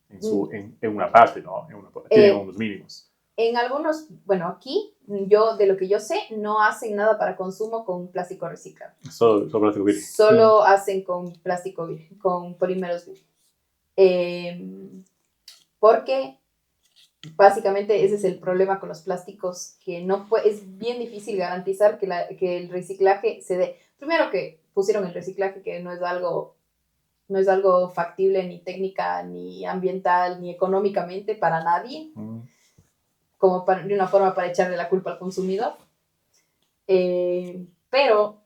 En una parte, ¿no? Tiene unos mínimos. En algunos, bueno, aquí, yo de lo que yo sé, no hacen nada para consumo con plástico reciclado. Solo plástico virgen. Solo hacen con plástico virgen, con polímeros virgen. Porque básicamente ese es el problema con los plásticos, que es bien difícil garantizar que el reciclaje se dé. Primero que pusieron el reciclaje, que no es algo factible ni técnica, ni ambiental, ni económicamente para nadie, como de una forma para echarle la culpa al consumidor. Pero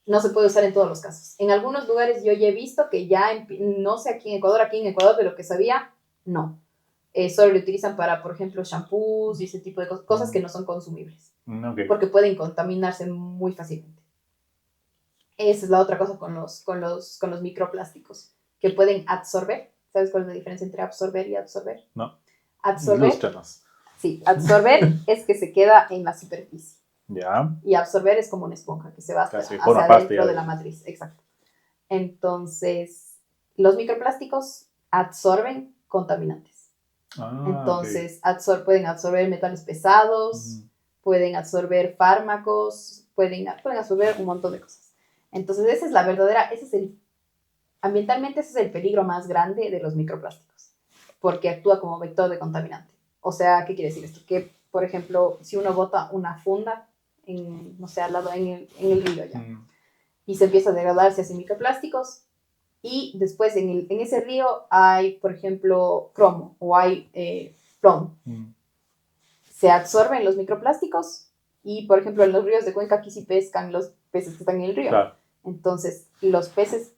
no se puede usar en todos los casos. En algunos lugares yo ya he visto que ya, no sé aquí en Ecuador de lo que sabía, no. Solo lo utilizan para, por ejemplo, shampoos y ese tipo de cosas que no son consumibles. Okay. Porque pueden contaminarse muy fácilmente. Esa es la otra cosa con los microplásticos, que pueden absorber. ¿Sabes cuál es la diferencia entre absorber y absorber? No. Absorber. Ilústranos. Sí, absorber es que se queda en la superficie. Ya. Y absorber es como una esponja que se va hacia adentro de la matriz. Exacto. Entonces, los microplásticos absorben contaminantes. Entonces, okay. Pueden absorber metales pesados, pueden absorber fármacos, pueden absorber un montón de cosas. Entonces, ambientalmente ese es el peligro más grande de los microplásticos, porque actúa como vector de contaminante. O sea, ¿qué quiere decir esto? Que, por ejemplo, si uno bota una funda, al lado, en el río ya, y se empieza a degradarse hacia microplásticos, y después en ese río hay, por ejemplo, cromo o hay plomo. Se absorben los microplásticos y, por ejemplo, en los ríos de Cuenca aquí sí pescan los peces que están en el río. Claro. Entonces, los peces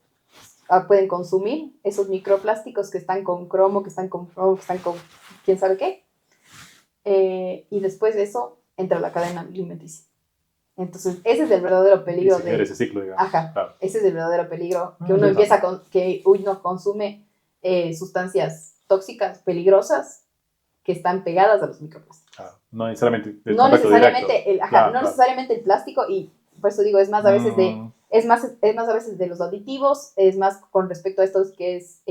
pueden consumir esos microplásticos que están con cromo, que están con plomo, que están con quién sabe qué. Y después de eso entra la cadena alimenticia. Entonces, ese es el verdadero peligro de ese ciclo, digamos. Ajá, claro. Ese es el verdadero peligro, que uno empieza que uno consume sustancias tóxicas, peligrosas, que están pegadas a los microplásticos. Claro. No necesariamente no necesariamente el plástico, y por eso digo, es más a veces es más a veces de los aditivos, es más con respecto a estos que es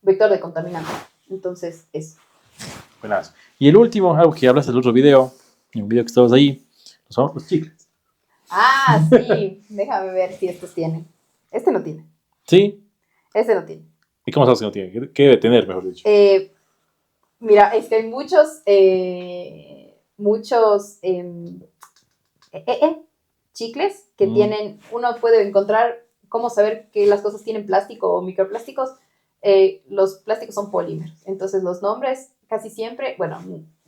vector de contaminante. Entonces, eso. Buenas. Y el último, algo que hablaste del otro video, en un video que estabas ahí, son los chicles. Ah, sí. Déjame ver si estos tienen. Este no tiene. ¿Sí? Este no tiene. ¿Y cómo sabes que no tiene? ¿Qué debe tener, mejor dicho? Mira, es que hay muchos chicles que tienen, uno puede encontrar cómo saber que las cosas tienen plástico o microplásticos. Los plásticos son polímeros. Entonces los nombres casi siempre, bueno,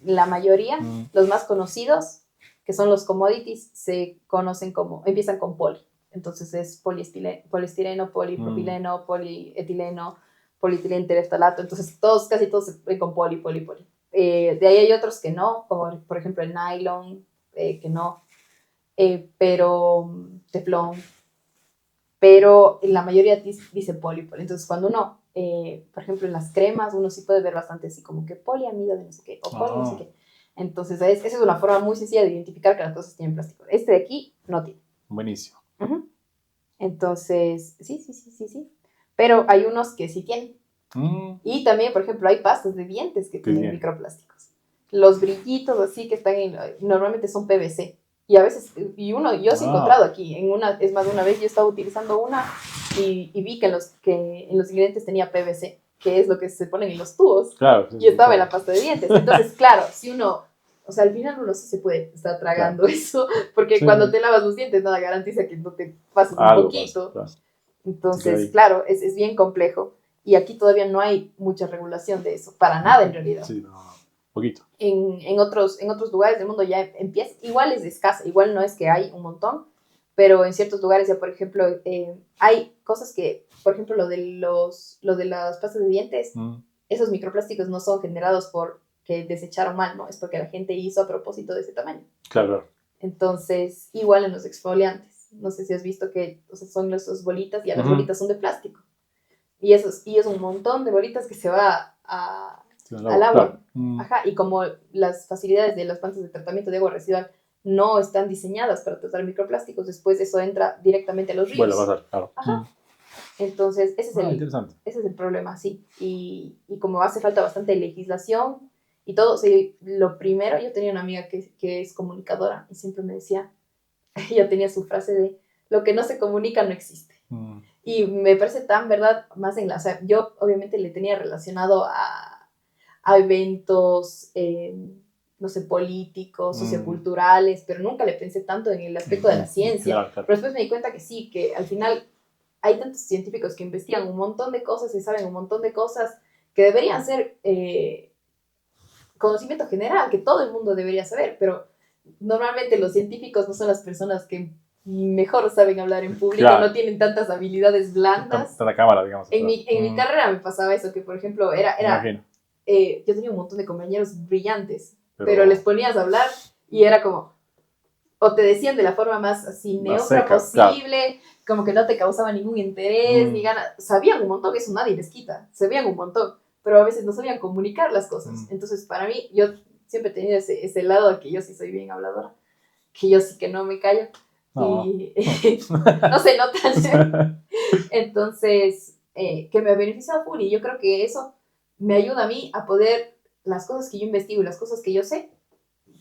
la mayoría, los más conocidos, que son los commodities, se conocen empiezan con poli. Entonces es poliestireno, polipropileno, polietileno, polietileno tereftalato. Entonces casi todos se ven con poli. De ahí hay otros que no, como por ejemplo el nylon, que no, pero teflón. Pero la mayoría dice poli. Entonces cuando uno, por ejemplo en las cremas, uno sí puede ver bastante así como que poliamida de no sé qué, o poli no sé qué. Entonces, esa es una forma muy sencilla de identificar que las cosas tienen plástico. Este de aquí no tiene. Buenísimo. Entonces, sí. Pero hay unos que sí tienen. Y también, por ejemplo, hay pastas de dientes que tienen microplásticos. Los brillitos así que están normalmente son PVC. Y a veces, yo sí he encontrado aquí. Es más, una vez yo estaba utilizando una y vi que en los ingredientes tenía PVC, que es lo que se ponen en los tubos. Claro. Y estaba en la pasta de dientes. Entonces, claro, si uno, al final uno sí se puede estar tragando eso, porque cuando te lavas los dientes nada garantiza que no te pases un poquito. Claro. Entonces, claro, es bien complejo. Y aquí todavía no hay mucha regulación de eso, para nada en realidad. Sí, no, poquito. En otros lugares del mundo ya empieza, igual es escasa, igual no es que hay un montón, pero en ciertos lugares ya, por ejemplo, hay cosas que, por ejemplo, lo de las pastas de dientes, esos microplásticos no son generados por que desecharon mal, ¿no? Es porque la gente hizo a propósito de ese tamaño. Claro. Entonces, igual en los exfoliantes, no sé si has visto que, o sea, son esas bolitas, ya las bolitas son de plástico. Y es un montón de bolitas que se va al agua. Claro. Ajá, y como las facilidades de las plantas de tratamiento de agua residual no están diseñadas para tratar microplásticos, después eso entra directamente a los ríos. Vuelve a pasar, claro. Ajá. Entonces, ese es el problema, sí. Y como hace falta bastante legislación y todo, o sea, lo primero, yo tenía una amiga que es comunicadora y siempre me decía, ella tenía su frase de, lo que no se comunica no existe. Y me parece tan verdad, más o sea, yo obviamente le tenía relacionado a eventos, no sé, políticos, socioculturales, pero nunca le pensé tanto en el aspecto de la ciencia. Claro. Pero después me di cuenta que sí, que al final hay tantos científicos que investigan un montón de cosas y saben un montón de cosas que deberían ser conocimiento general, que todo el mundo debería saber, pero normalmente los científicos no son las personas que mejor saben hablar en público, claro. No tienen tantas habilidades blandas. Está la cámara, digamos. En mi carrera me pasaba eso, que por ejemplo yo tenía un montón de compañeros brillantes, pero les ponías a hablar y era como, o te decían de la forma más así neutra posible, claro. Como que no te causaba ningún interés, ni ganas, sabían un montón, eso nadie les quita, sabían un montón, pero a veces no sabían comunicar las cosas. Entonces para mí, yo siempre he tenido ese lado de que yo sí soy bien habladora, que yo sí que no me callo. No. Y no se nota. Entonces, que me ha beneficiado full, y yo creo que eso me ayuda a mí a poder, las cosas que yo investigo y las cosas que yo sé,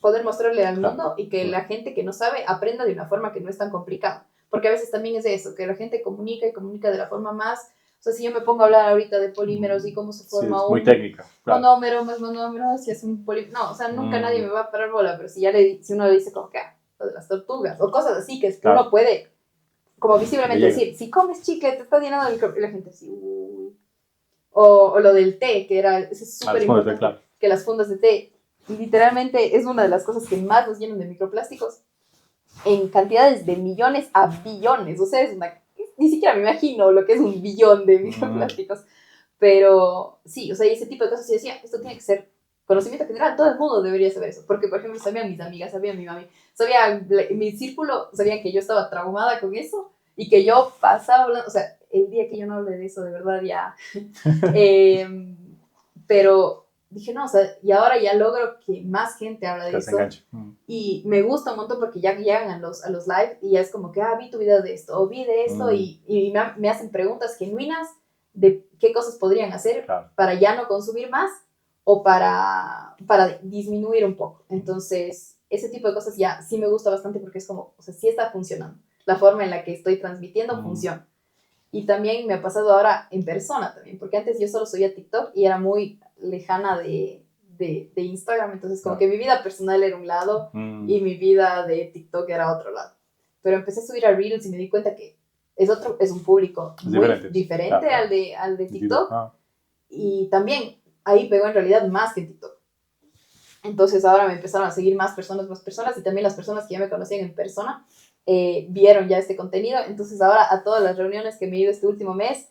poder mostrarle al mundo y que la gente que no sabe aprenda de una forma que no es tan complicada. Porque a veces también es eso, que la gente comunica y comunica de la forma más... O sea, si yo me pongo a hablar ahorita de polímeros y cómo se forma es muy técnica, claro. Monómero más monómero, si es un polímero... No, o sea, nunca nadie me va a parar bola, pero si uno le dice como que lo de las tortugas o cosas así que claro. Uno puede como visiblemente decir, si comes chicle te está llenando el micro... Y la gente así, o lo del té, que era súper importante, claro. Que las fundas de té, literalmente es una de las cosas que más nos llenan de microplásticos en cantidades de millones a billones. O sea, ni siquiera me imagino lo que es un billón de microplásticos. Pero sí, o sea, ese tipo de cosas, yo decía, esto tiene que ser conocimiento general, todo el mundo debería saber eso. Porque, por ejemplo, sabían mis amigas, sabía mi mami, sabía mi círculo, sabían que yo estaba traumada con eso y que yo pasaba hablando, o sea, el día que yo no hablé de eso, de verdad ya. Pero dije, no, o sea, y ahora ya logro que más gente habla de eso. Y me gusta un montón porque ya llegan a los live y ya es como que, vi tu video de esto, o vi de esto, y me hacen preguntas genuinas de qué cosas podrían hacer para ya no consumir más o para disminuir un poco. Entonces, ese tipo de cosas ya sí me gusta bastante porque es como, o sea, sí está funcionando. La forma en la que estoy transmitiendo funciona. Y también me ha pasado ahora en persona también, porque antes yo solo subía TikTok y era muy lejana de Instagram, entonces como que mi vida personal era un lado y mi vida de TikTok era otro lado. Pero empecé a subir a Reels y me di cuenta que es un público muy diferente al de TikTok. Y también ahí pegó en realidad más que en TikTok. Entonces ahora me empezaron a seguir más personas, y también las personas que ya me conocían en persona vieron ya este contenido. Entonces ahora a todas las reuniones que me he ido este último mes,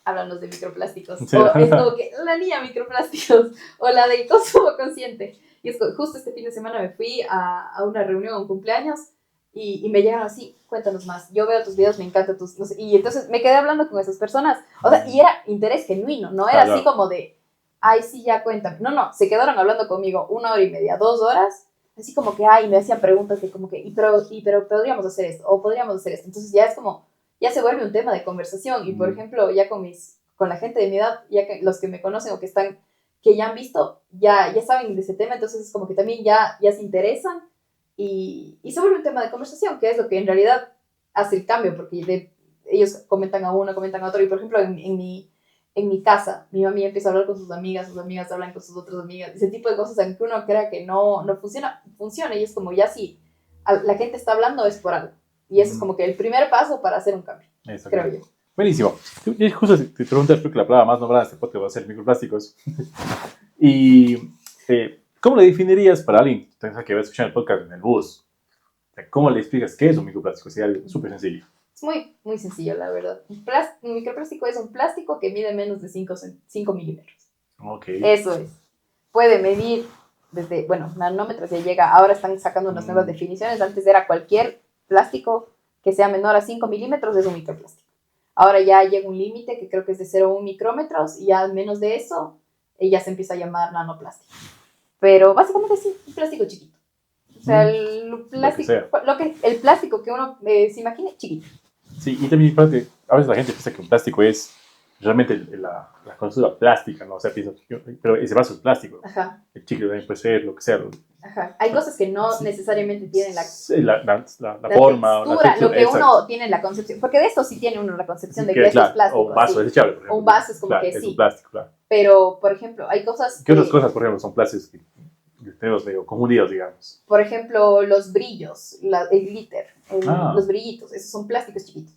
háblanos de microplásticos. Sí. O es como que la niña microplásticos o la del consumo consciente. Y es justo este fin de semana me fui a una reunión, a un cumpleaños, y me llegaron así, cuéntanos más, yo veo tus videos, me encantan tus... No sé, y entonces me quedé hablando con esas personas. O sea, y era interés genuino, no era así como de, ay, sí, ya cuéntame. No, se quedaron hablando conmigo 1 hora y media, 2 horas, así como que, me hacían preguntas de como que, pero podríamos hacer esto, o podríamos hacer esto. Entonces ya es como, ya se vuelve un tema de conversación. Y por ejemplo, ya con la gente de mi edad, ya que los que me conocen o que ya han visto, ya saben de ese tema, entonces es como que también ya se interesan y se vuelve un tema de conversación, que es lo que en realidad hace el cambio, porque ellos comentan a uno, comentan a otro. Y por ejemplo, en mi casa, mi mami empieza a hablar con sus amigas hablan con sus otras amigas, ese tipo de cosas, aunque uno crea que no funciona, y es como ya si la gente está hablando es por algo, y eso es como que el primer paso para hacer un cambio, creo yo. Buenísimo. Y justo te preguntas, creo que la palabra más nombrada de este podcast va a ser microplásticos. Y, ¿cómo le definirías para alguien que va a escuchar el podcast en el bus? O sea, ¿cómo le explicas qué es un microplástico? Es algo súper sencillo. Es muy, muy sencillo, la verdad. Un microplástico es un plástico que mide menos de 5 milímetros. Ok. Eso es. Puede medir desde, bueno, nanómetros ya llega. Ahora están sacando unas nuevas definiciones. Antes era cualquier plástico que sea menor a 5 milímetros es un microplástico. Ahora ya llega un límite que creo que es de 0,1 micrómetros y ya menos de eso ya se empieza a llamar nanoplástico. Pero básicamente sí, un plástico chiquito. O sea, el plástico, el plástico que uno se imagine chiquito. Sí, y también parte, a veces la gente piensa que un plástico es realmente la construcción plástica, ¿no? O sea, piensa, pero ese vaso es plástico. Ajá. El chicle también puede ser, lo que sea. Ajá. Hay cosas que no necesariamente tienen la forma, textura, la textura, lo que exacto. uno tiene en la concepción. Porque de esto sí tiene uno la concepción de que claro, esto es plástico. o un vaso así. desechable, por ejemplo. O un vaso es como que es sí. un plástico, claro. Pero, por ejemplo, hay cosas ¿Qué otras cosas, por ejemplo, son plásticos que tenemos medio confundidos, digamos? Por ejemplo, los brillos, el glitter, los brillitos, esos son plásticos chiquitos.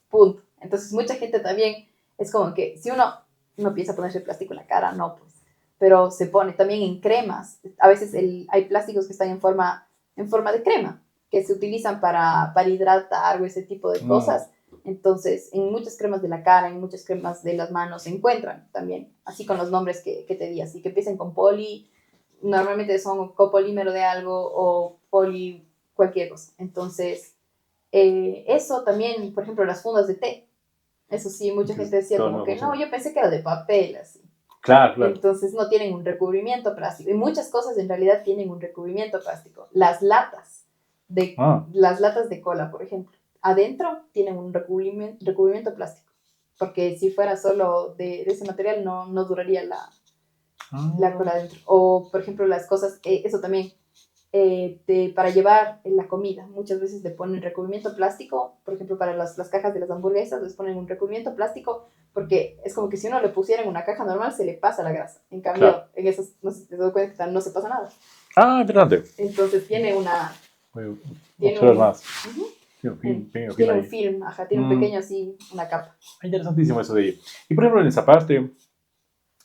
Punto. Entonces, mucha gente también es como que si uno no piensa ponerse plástico en la cara, no, pues. Pero se pone también en cremas. A veces hay plásticos que están en forma de crema, que se utilizan para hidratar o ese tipo de cosas. Entonces, en muchas cremas de la cara, en muchas cremas de las manos se encuentran también, así con los nombres que te di, así que empiecen con poli, normalmente son copolímero de algo o poli cualquier cosa. Entonces, eso también, por ejemplo, las fundas de té. Eso sí, mucha gente decía como que no, yo pensé que era de papel, así. Claro. Entonces no tienen un recubrimiento plástico. Y muchas cosas en realidad tienen un recubrimiento plástico. Las latas de cola, por ejemplo, adentro tienen un recubrimiento plástico. Porque si fuera solo de ese material no duraría la cola adentro. O, por ejemplo, las cosas, eso también, para llevar la comida. Muchas veces le ponen recubrimiento plástico, por ejemplo, para las cajas de las hamburguesas les ponen un recubrimiento plástico porque es como que si uno le pusiera en una caja normal se le pasa la grasa. En cambio, en esas no se te da cuenta, no se pasa nada. Interesante. Entonces tiene una... Tiene más. Tiene un film, tiene un pequeño así, una capa. Interesantísimo eso de ello. Y por ejemplo, en esa parte,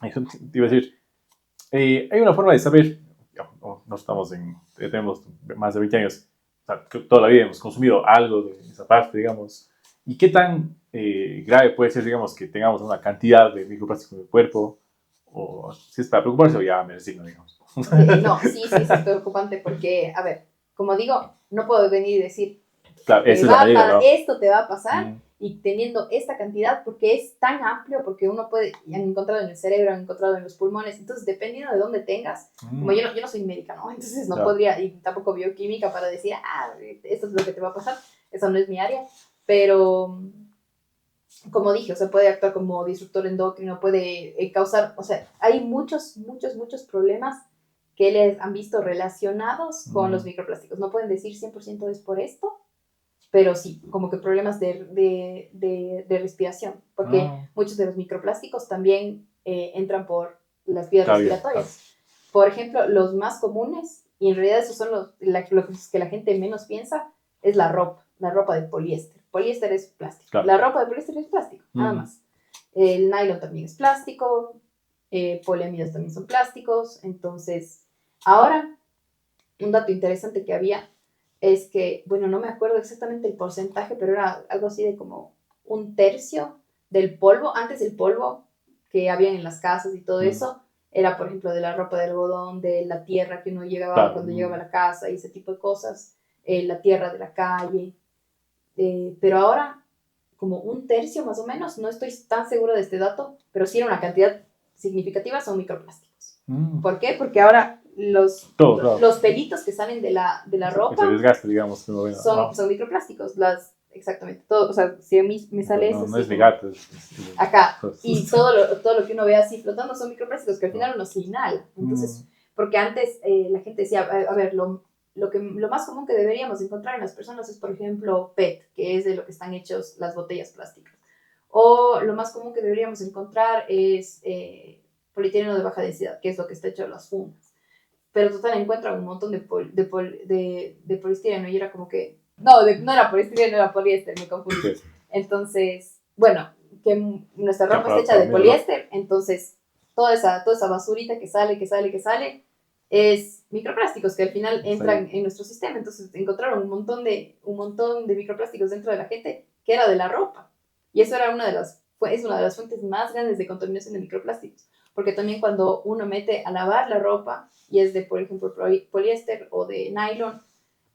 te iba a decir, hay una forma de saber, no estamos tenemos más de 20 años, o sea, que toda la vida hemos consumido algo de esa parte, digamos, y qué tan grave puede ser, digamos, que tengamos una cantidad de microplástico en el cuerpo, o si es para preocuparse o ya me resigno, digamos. No, sí es preocupante porque, a ver, como digo, no puedo venir y decir, claro, ¿no? Esto te va a pasar y teniendo esta cantidad porque es tan amplio, porque uno puede, han encontrado en el cerebro, han encontrado en los pulmones, entonces dependiendo de dónde tengas, como yo no soy médica, ¿no? Entonces no podría, y tampoco bioquímica para decir, esto es lo que te va a pasar, eso no es mi área, pero como dije, o sea, puede actuar como disruptor endocrino, puede causar, o sea, hay muchos problemas que les han visto relacionados con los microplásticos. No pueden decir 100% es por esto, pero sí, como que problemas de respiración, porque muchos de los microplásticos también entran por las vías respiratorias. Por ejemplo, los más comunes, y en realidad esos son lo que la gente menos piensa, es la ropa de poliéster. Poliéster es plástico. Claro. La ropa de poliéster es plástico, nada más. El nylon también es plástico, poliamidos también son plásticos. Entonces, ahora, un dato interesante que había es que, bueno, no me acuerdo exactamente el porcentaje, pero era algo así de como 1/3 del polvo. Antes el polvo que había en las casas y todo eso era, por ejemplo, de la ropa de algodón, de la tierra que uno llegaba cuando llegaba a la casa y ese tipo de cosas, la tierra de la calle. Pero ahora, como 1/3 más o menos, no estoy tan segura de este dato, pero sí era una cantidad significativa, son microplásticos. ¿Por qué? Porque ahora los pelitos que salen de la ropa que se desgaste, digamos, son microplásticos. Exactamente, todo, o sea, si a mí me sale eso. No es mi gato. Acá, y todo lo que uno ve así flotando son microplásticos que al final uno se inhala. Entonces, porque antes la gente decía, a ver, lo más común que deberíamos encontrar en las personas es, por ejemplo, PET, que es de lo que están hechos las botellas plásticas. O lo más común que deberíamos encontrar es polietileno de baja densidad, que es lo que está hecho de las fundas. Pero total encuentran un montón de poliestireno y era como que... No era poliestireno, era poliéster, me confundí. Entonces, bueno, que nuestra ropa está hecha de poliéster, entonces toda esa basurita que sale, es microplásticos que al final entran en nuestro sistema. Entonces encontraron un montón de microplásticos dentro de la gente que era de la ropa. Y eso era es una de las fuentes más grandes de contaminación de microplásticos. Porque también cuando uno mete a lavar la ropa, y es de, por ejemplo, poliéster o de nylon,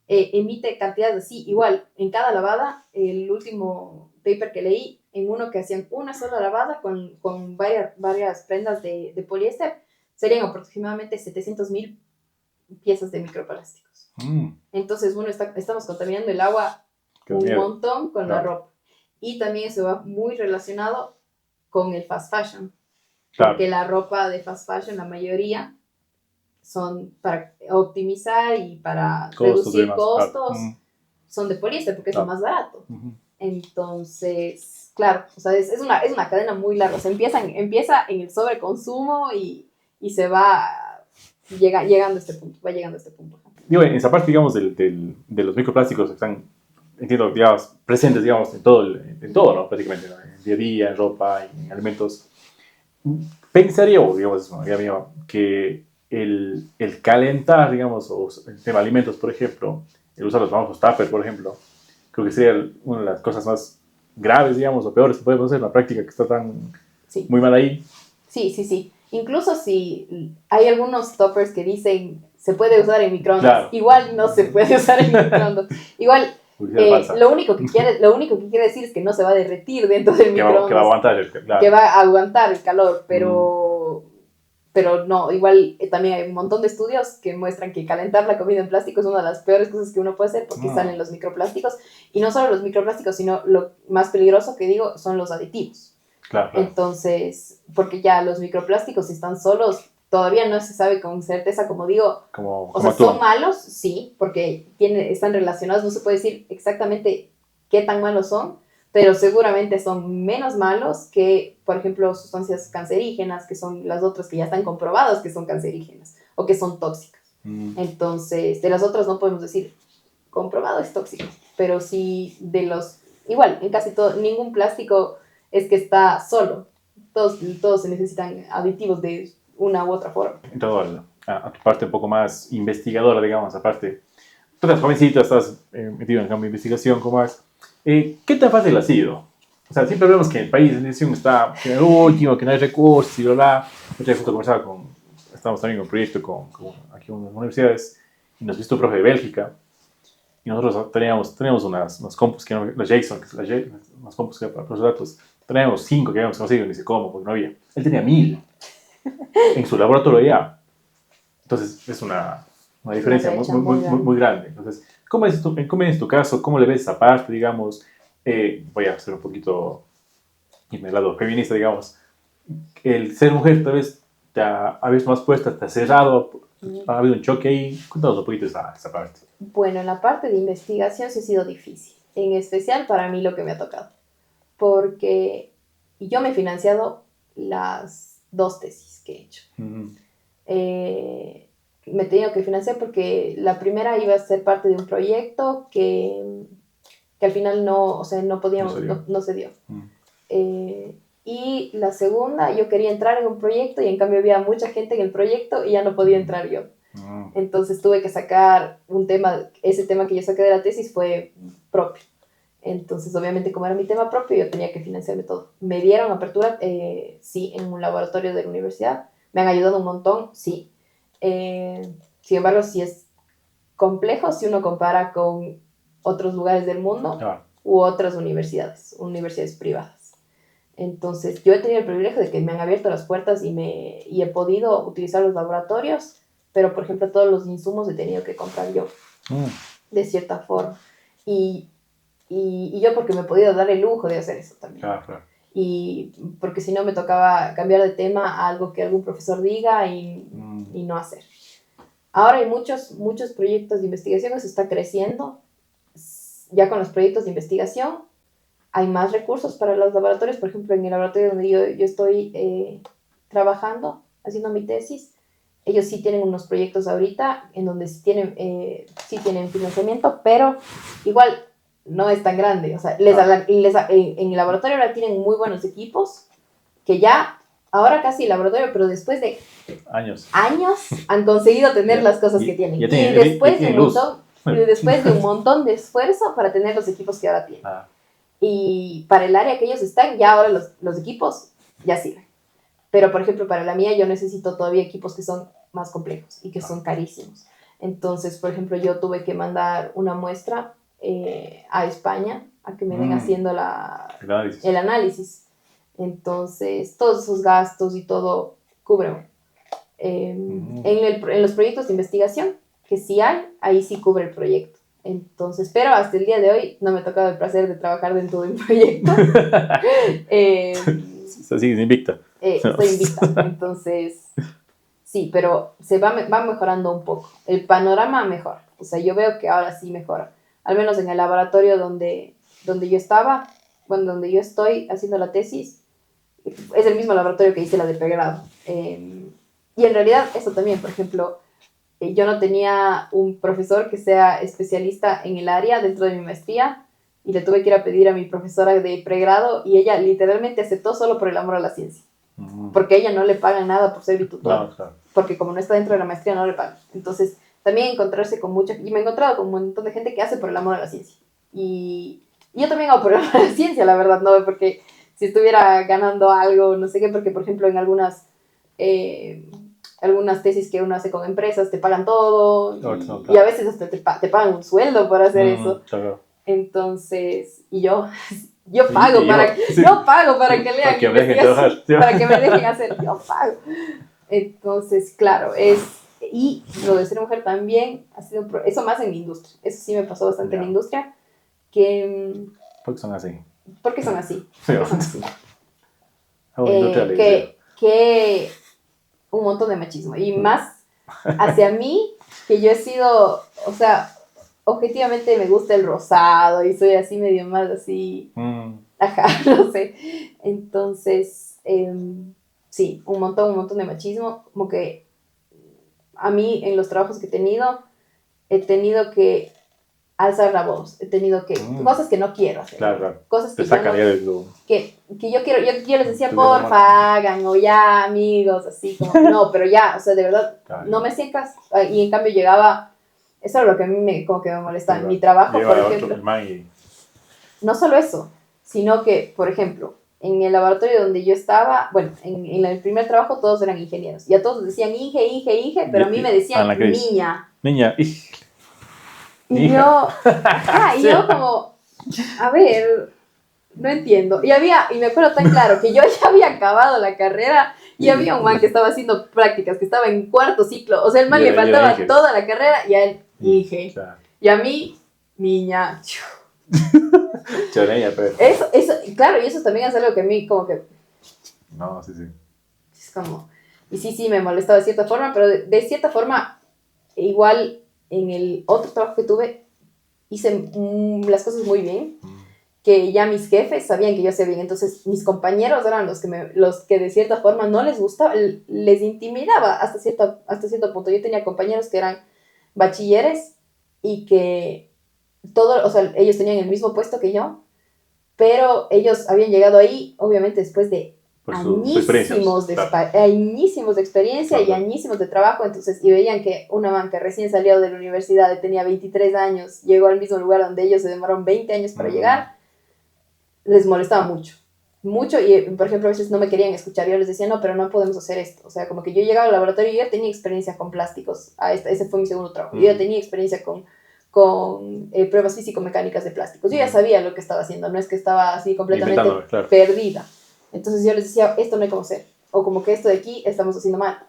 emite cantidades así. Igual, en cada lavada, el último paper que leí, en uno que hacían una sola lavada con varias prendas de poliéster, serían aproximadamente 700,000 piezas de microplásticos. Entonces, bueno, estamos contaminando el agua montón con la ropa. Y también eso va muy relacionado con el fast fashion. Claro. Porque la ropa de fast fashion, la mayoría, son para optimizar y para reducir costos, son de poliéster porque es lo más barato. Entonces, claro, o sea, es una cadena muy larga. O sea, empieza en el sobreconsumo y se va llegando a este punto, Digo, en esa parte, digamos, de los microplásticos que están, entiendo, digamos, presentes, digamos, en todo, ¿no? Prácticamente, ¿no? En día a día, en ropa, en alimentos. Pensaría, o digamos, es una idea mía, que el calentar, digamos, o el tema de alimentos, por ejemplo, el usar los famosos tuppers, por ejemplo, creo que sería una de las cosas más graves, digamos, o peores que podemos hacer en la práctica, que está tan muy mal ahí. Sí. Incluso si hay algunos toppers que dicen se puede usar en microondas, claro. Igual no se puede usar en microondas. Igual, lo único que quiere decir es que no se va a derretir dentro del microondas. Que va a aguantar que va a aguantar el calor, pero no, igual también hay un montón de estudios que muestran que calentar la comida en plástico es una de las peores cosas que uno puede hacer porque salen los microplásticos. Y no solo los microplásticos, sino lo más peligroso que digo son los aditivos. Claro. Entonces, porque ya los microplásticos, si están solos, todavía no se sabe con certeza, como digo. ¿Son malos? Sí, porque están relacionados, no se puede decir exactamente qué tan malos son, pero seguramente son menos malos que, por ejemplo, sustancias cancerígenas, que son las otras que ya están comprobadas que son cancerígenas o que son tóxicas. Entonces, de las otras no podemos decir comprobado es tóxico, pero sí igual, en casi todo, ningún plástico es que está solo. Todos se necesitan aditivos de una u otra forma. Entonces, a tu parte un poco más investigadora, digamos, aparte, tú eres jovencita, estás metido en el campo de investigación, ¿cómo más? ¿Qué tan fácil ha sido? O sea, siempre vemos que el país de investigación está en el último, que no hay recursos y bla, bla. Yo justo conversaba estamos también con un proyecto aquí en unas universidades, y nos visitó un profe de Bélgica, y nosotros teníamos unas compus, que no, las JSON, unas compus que para los datos, teníamos 5 que habíamos conseguido, ni sé cómo, porque no había. Él tenía 1000 en su laboratorio ya. Entonces, es una diferencia muy grande. Entonces, ¿cómo es tu caso? ¿Cómo le ves esa parte, digamos? Voy a hacer un poquito, irme al lado feminista, digamos. El ser mujer tal vez te ha abierto más puertas, te ha cerrado, ha habido un choque ahí. Cuéntanos un poquito esa parte. Bueno, en la parte de investigación sí ha sido difícil. En especial para mí lo que me ha tocado. Porque yo me he financiado las 2 tesis que he hecho. Me he tenido que financiar porque la primera iba a ser parte de un proyecto que al final no se dio. Y la segunda, yo quería entrar en un proyecto y en cambio había mucha gente en el proyecto y ya no podía entrar yo. Entonces tuve que sacar ese tema que yo saqué de la tesis fue propio. Entonces, obviamente, como era mi tema propio, yo tenía que financiarme todo. Me dieron apertura, sí, en un laboratorio de la universidad. Me han ayudado un montón, sí. Sin embargo, sí es complejo si uno compara con otros lugares del mundo u otras universidades privadas. Entonces, yo he tenido el privilegio de que me han abierto las puertas y he podido utilizar los laboratorios, pero, por ejemplo, todos los insumos he tenido que comprar yo, de cierta forma. Y yo porque me he podido dar el lujo de hacer eso también. Claro. Y porque si no me tocaba cambiar de tema a algo que algún profesor diga y no hacer. Ahora hay muchos proyectos de investigación que se está creciendo. Ya con los proyectos de investigación hay más recursos para los laboratorios. Por ejemplo, en el laboratorio donde yo estoy trabajando, haciendo mi tesis, ellos sí tienen unos proyectos ahorita en donde sí tienen financiamiento, pero igual no es tan grande. O sea, en el laboratorio ahora tienen muy buenos equipos que ya, ahora casi el laboratorio, pero después de Años. han conseguido tener las cosas que tienen. Y después de un montón de esfuerzo para tener los equipos que ahora tienen. Y para el área que ellos están, ya ahora los equipos ya sirven. Pero, por ejemplo, para la mía yo necesito todavía equipos que son más complejos y que son carísimos. Entonces, por ejemplo, yo tuve que mandar una muestra a España a que me den haciendo el análisis. Entonces, todos esos gastos y todo cubren. En los proyectos de investigación, que sí hay, ahí sí cubre el proyecto. Entonces, pero hasta el día de hoy no me ha tocado el placer de trabajar dentro de un proyecto. Sigues invicta. Estoy invicta. Entonces, sí, pero va mejorando un poco. El panorama mejora. O sea, yo veo que ahora sí mejora. Al menos en el laboratorio donde yo estaba, bueno, donde yo estoy haciendo la tesis, es el mismo laboratorio que hice la de pregrado. Y en realidad, eso también, por ejemplo, yo no tenía un profesor que sea especialista en el área dentro de mi maestría y le tuve que ir a pedir a mi profesora de pregrado y ella literalmente aceptó solo por el amor a la ciencia. Porque a ella no le pagan nada por ser mi tutor. No, claro. Porque como no está dentro de la maestría, no le pagan. Entonces, también encontrarse con mucha... Y me he encontrado con un montón de gente que hace por el amor a la ciencia. Y yo también hago por el amor a la ciencia, la verdad, ¿no? Porque si estuviera ganando algo, no sé qué, porque, por ejemplo, en algunas tesis que uno hace con empresas, te pagan todo. Claro. Y a veces hasta te pagan un sueldo por hacer eso. Claro. Entonces, y yo pago yo pago para que lean para que me dejen hacer, yo pago. Entonces, claro, y lo de ser mujer también ha sido eso más en la industria. Eso sí me pasó bastante en la industria. ¿Por qué son así? Porque son así. Que un montón de machismo. Y más hacia mí, que yo he sido, o sea, objetivamente me gusta el rosado y soy así medio más así, ajá, no sé. Entonces, sí, un montón de machismo, como que a mí en los trabajos que he tenido que alzar la voz, he tenido que, cosas que no quiero hacer, claro. Cosas que yo quiero, yo les decía, porfa, hagan, o ya, amigos, así como, no, pero ya, o sea, de verdad, claro. No me hacían caso, y en cambio llegaba. Eso es lo que a mí como que me molestaba en mi trabajo, por ejemplo. No solo eso, sino que, por ejemplo, en el laboratorio donde yo estaba, bueno, en el primer trabajo todos eran ingenieros. Y a todos decían Inge, pero a mí me decían niña. Y yo, y yo como, a ver, no entiendo. Y me acuerdo tan claro que yo ya había acabado la carrera y había un man que estaba haciendo prácticas, que estaba en cuarto ciclo. O sea, el man le faltaba toda la carrera y a él, Inge. Claro. Y a mí, niña. Choreña, pero. Eso, claro, y eso también es algo que a mí como que... No, sí. Es como... Y sí, me molestaba de cierta forma, pero de cierta forma, igual en el otro trabajo que tuve, hice las cosas muy bien, que ya mis jefes sabían que yo hacía bien, entonces mis compañeros eran los que de cierta forma no les gustaba, les intimidaba hasta cierto punto. Yo tenía compañeros que eran bachilleres y que ellos tenían el mismo puesto que yo, pero ellos habían llegado ahí, obviamente, después de añísimos de experiencia, claro. Y añísimos de trabajo, entonces, y veían que una man que recién salió de la universidad, tenía 23 años, llegó al mismo lugar donde ellos se demoraron 20 años para llegar, les molestaba mucho, y por ejemplo a veces no me querían escuchar, yo les decía, no, pero no podemos hacer esto, o sea, como que yo llegaba al laboratorio y yo tenía experiencia con plásticos, ese fue mi segundo trabajo, yo ya tenía experiencia con pruebas físico-mecánicas de plásticos, yo ya sabía lo que estaba haciendo, no es que estaba así completamente claro. Perdida. Entonces yo les decía, esto no hay como hacer, o como que esto de aquí estamos haciendo mal.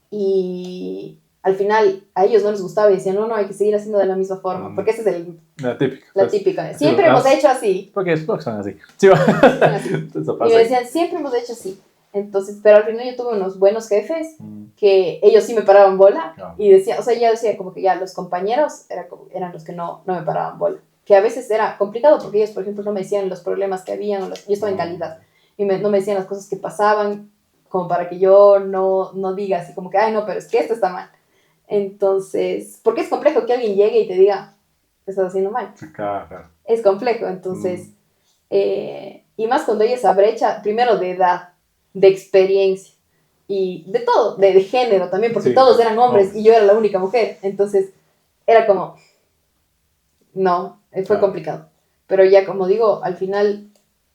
Y al final a ellos no les gustaba y decían, no, hay que seguir haciendo de la misma forma, porque esa es la típica. Siempre hemos hecho así. Porque son así. Sí, y me decían, siempre hemos hecho así. Entonces, pero al final yo tuve unos buenos jefes que ellos sí me paraban bola y decían, o sea, ya decía como que ya los compañeros eran los que no me paraban bola. Que a veces era complicado porque ellos, por ejemplo, no me decían los problemas que habían, yo estaba en calidad. Y no me decían las cosas que pasaban, como para que yo no diga así como que, ay, no, pero es que esto está mal. Entonces, porque es complejo que alguien llegue y te diga, estás haciendo mal. Claro. Es complejo, entonces, y más cuando hay esa brecha, primero de edad, de experiencia, y de todo, de género también, porque Sí, todos eran hombres hombres. y yo era la única mujer, entonces era como, no, fue Claro. complicado. Pero ya como digo, al final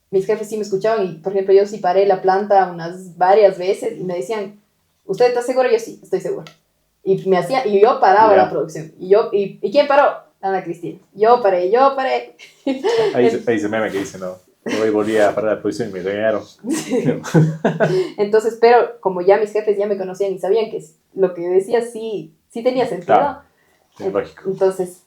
mis jefes sí me escuchaban y, por ejemplo, yo sí paré la planta unas varias veces y me decían, ¿usted está seguro? Yo sí, estoy seguro. Y y yo paraba la producción. ¿Y quién paró? Ana Cristina. Yo paré. Ahí se meme que dice, no. Hoy volví a parar la producción y me regañaron. Entonces, pero como ya mis jefes ya me conocían y sabían que lo que decía sí tenía sentido. Claro. Es lógico. Entonces,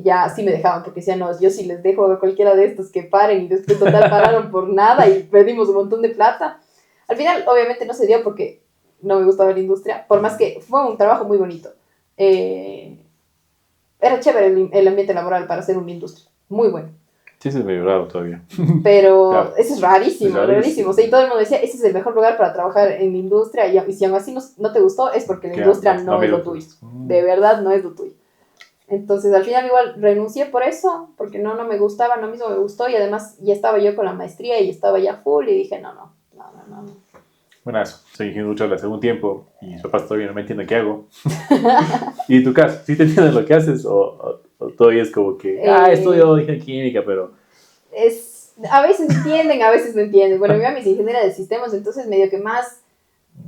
ya sí me dejaban, porque decían, no, yo sí les dejo a cualquiera de estos que paren y después total pararon por nada y perdimos un montón de plata. Al final, obviamente no se dio porque no me gustaba la industria, por más que fue un trabajo muy bonito. Era chévere el ambiente laboral para hacer una industria, muy bueno. Sí, eso es medio raro todavía. Pero Claro. eso es rarísimo, rarísimo. O sea, y todo el mundo decía, ese es el mejor lugar para trabajar en la industria, y si aún así no te gustó, es porque la industria no es lo tuyo. De verdad no es lo tuyo. Entonces, al final igual renuncié por eso, porque no me gustaba, no mismo me gustó, y además ya estaba yo con la maestría y estaba ya full, y dije, no. Bueno, eso. Soy ingeniero industrial hace un tiempo y mis papás todavía no me entienden qué hago. ¿Y en tu caso? ¿Sí te entienden lo que haces o todavía es como que, estudio ingeniería química, pero... A veces entienden, a veces no entienden. Bueno, mi mamá es ingeniera de sistemas, entonces medio que más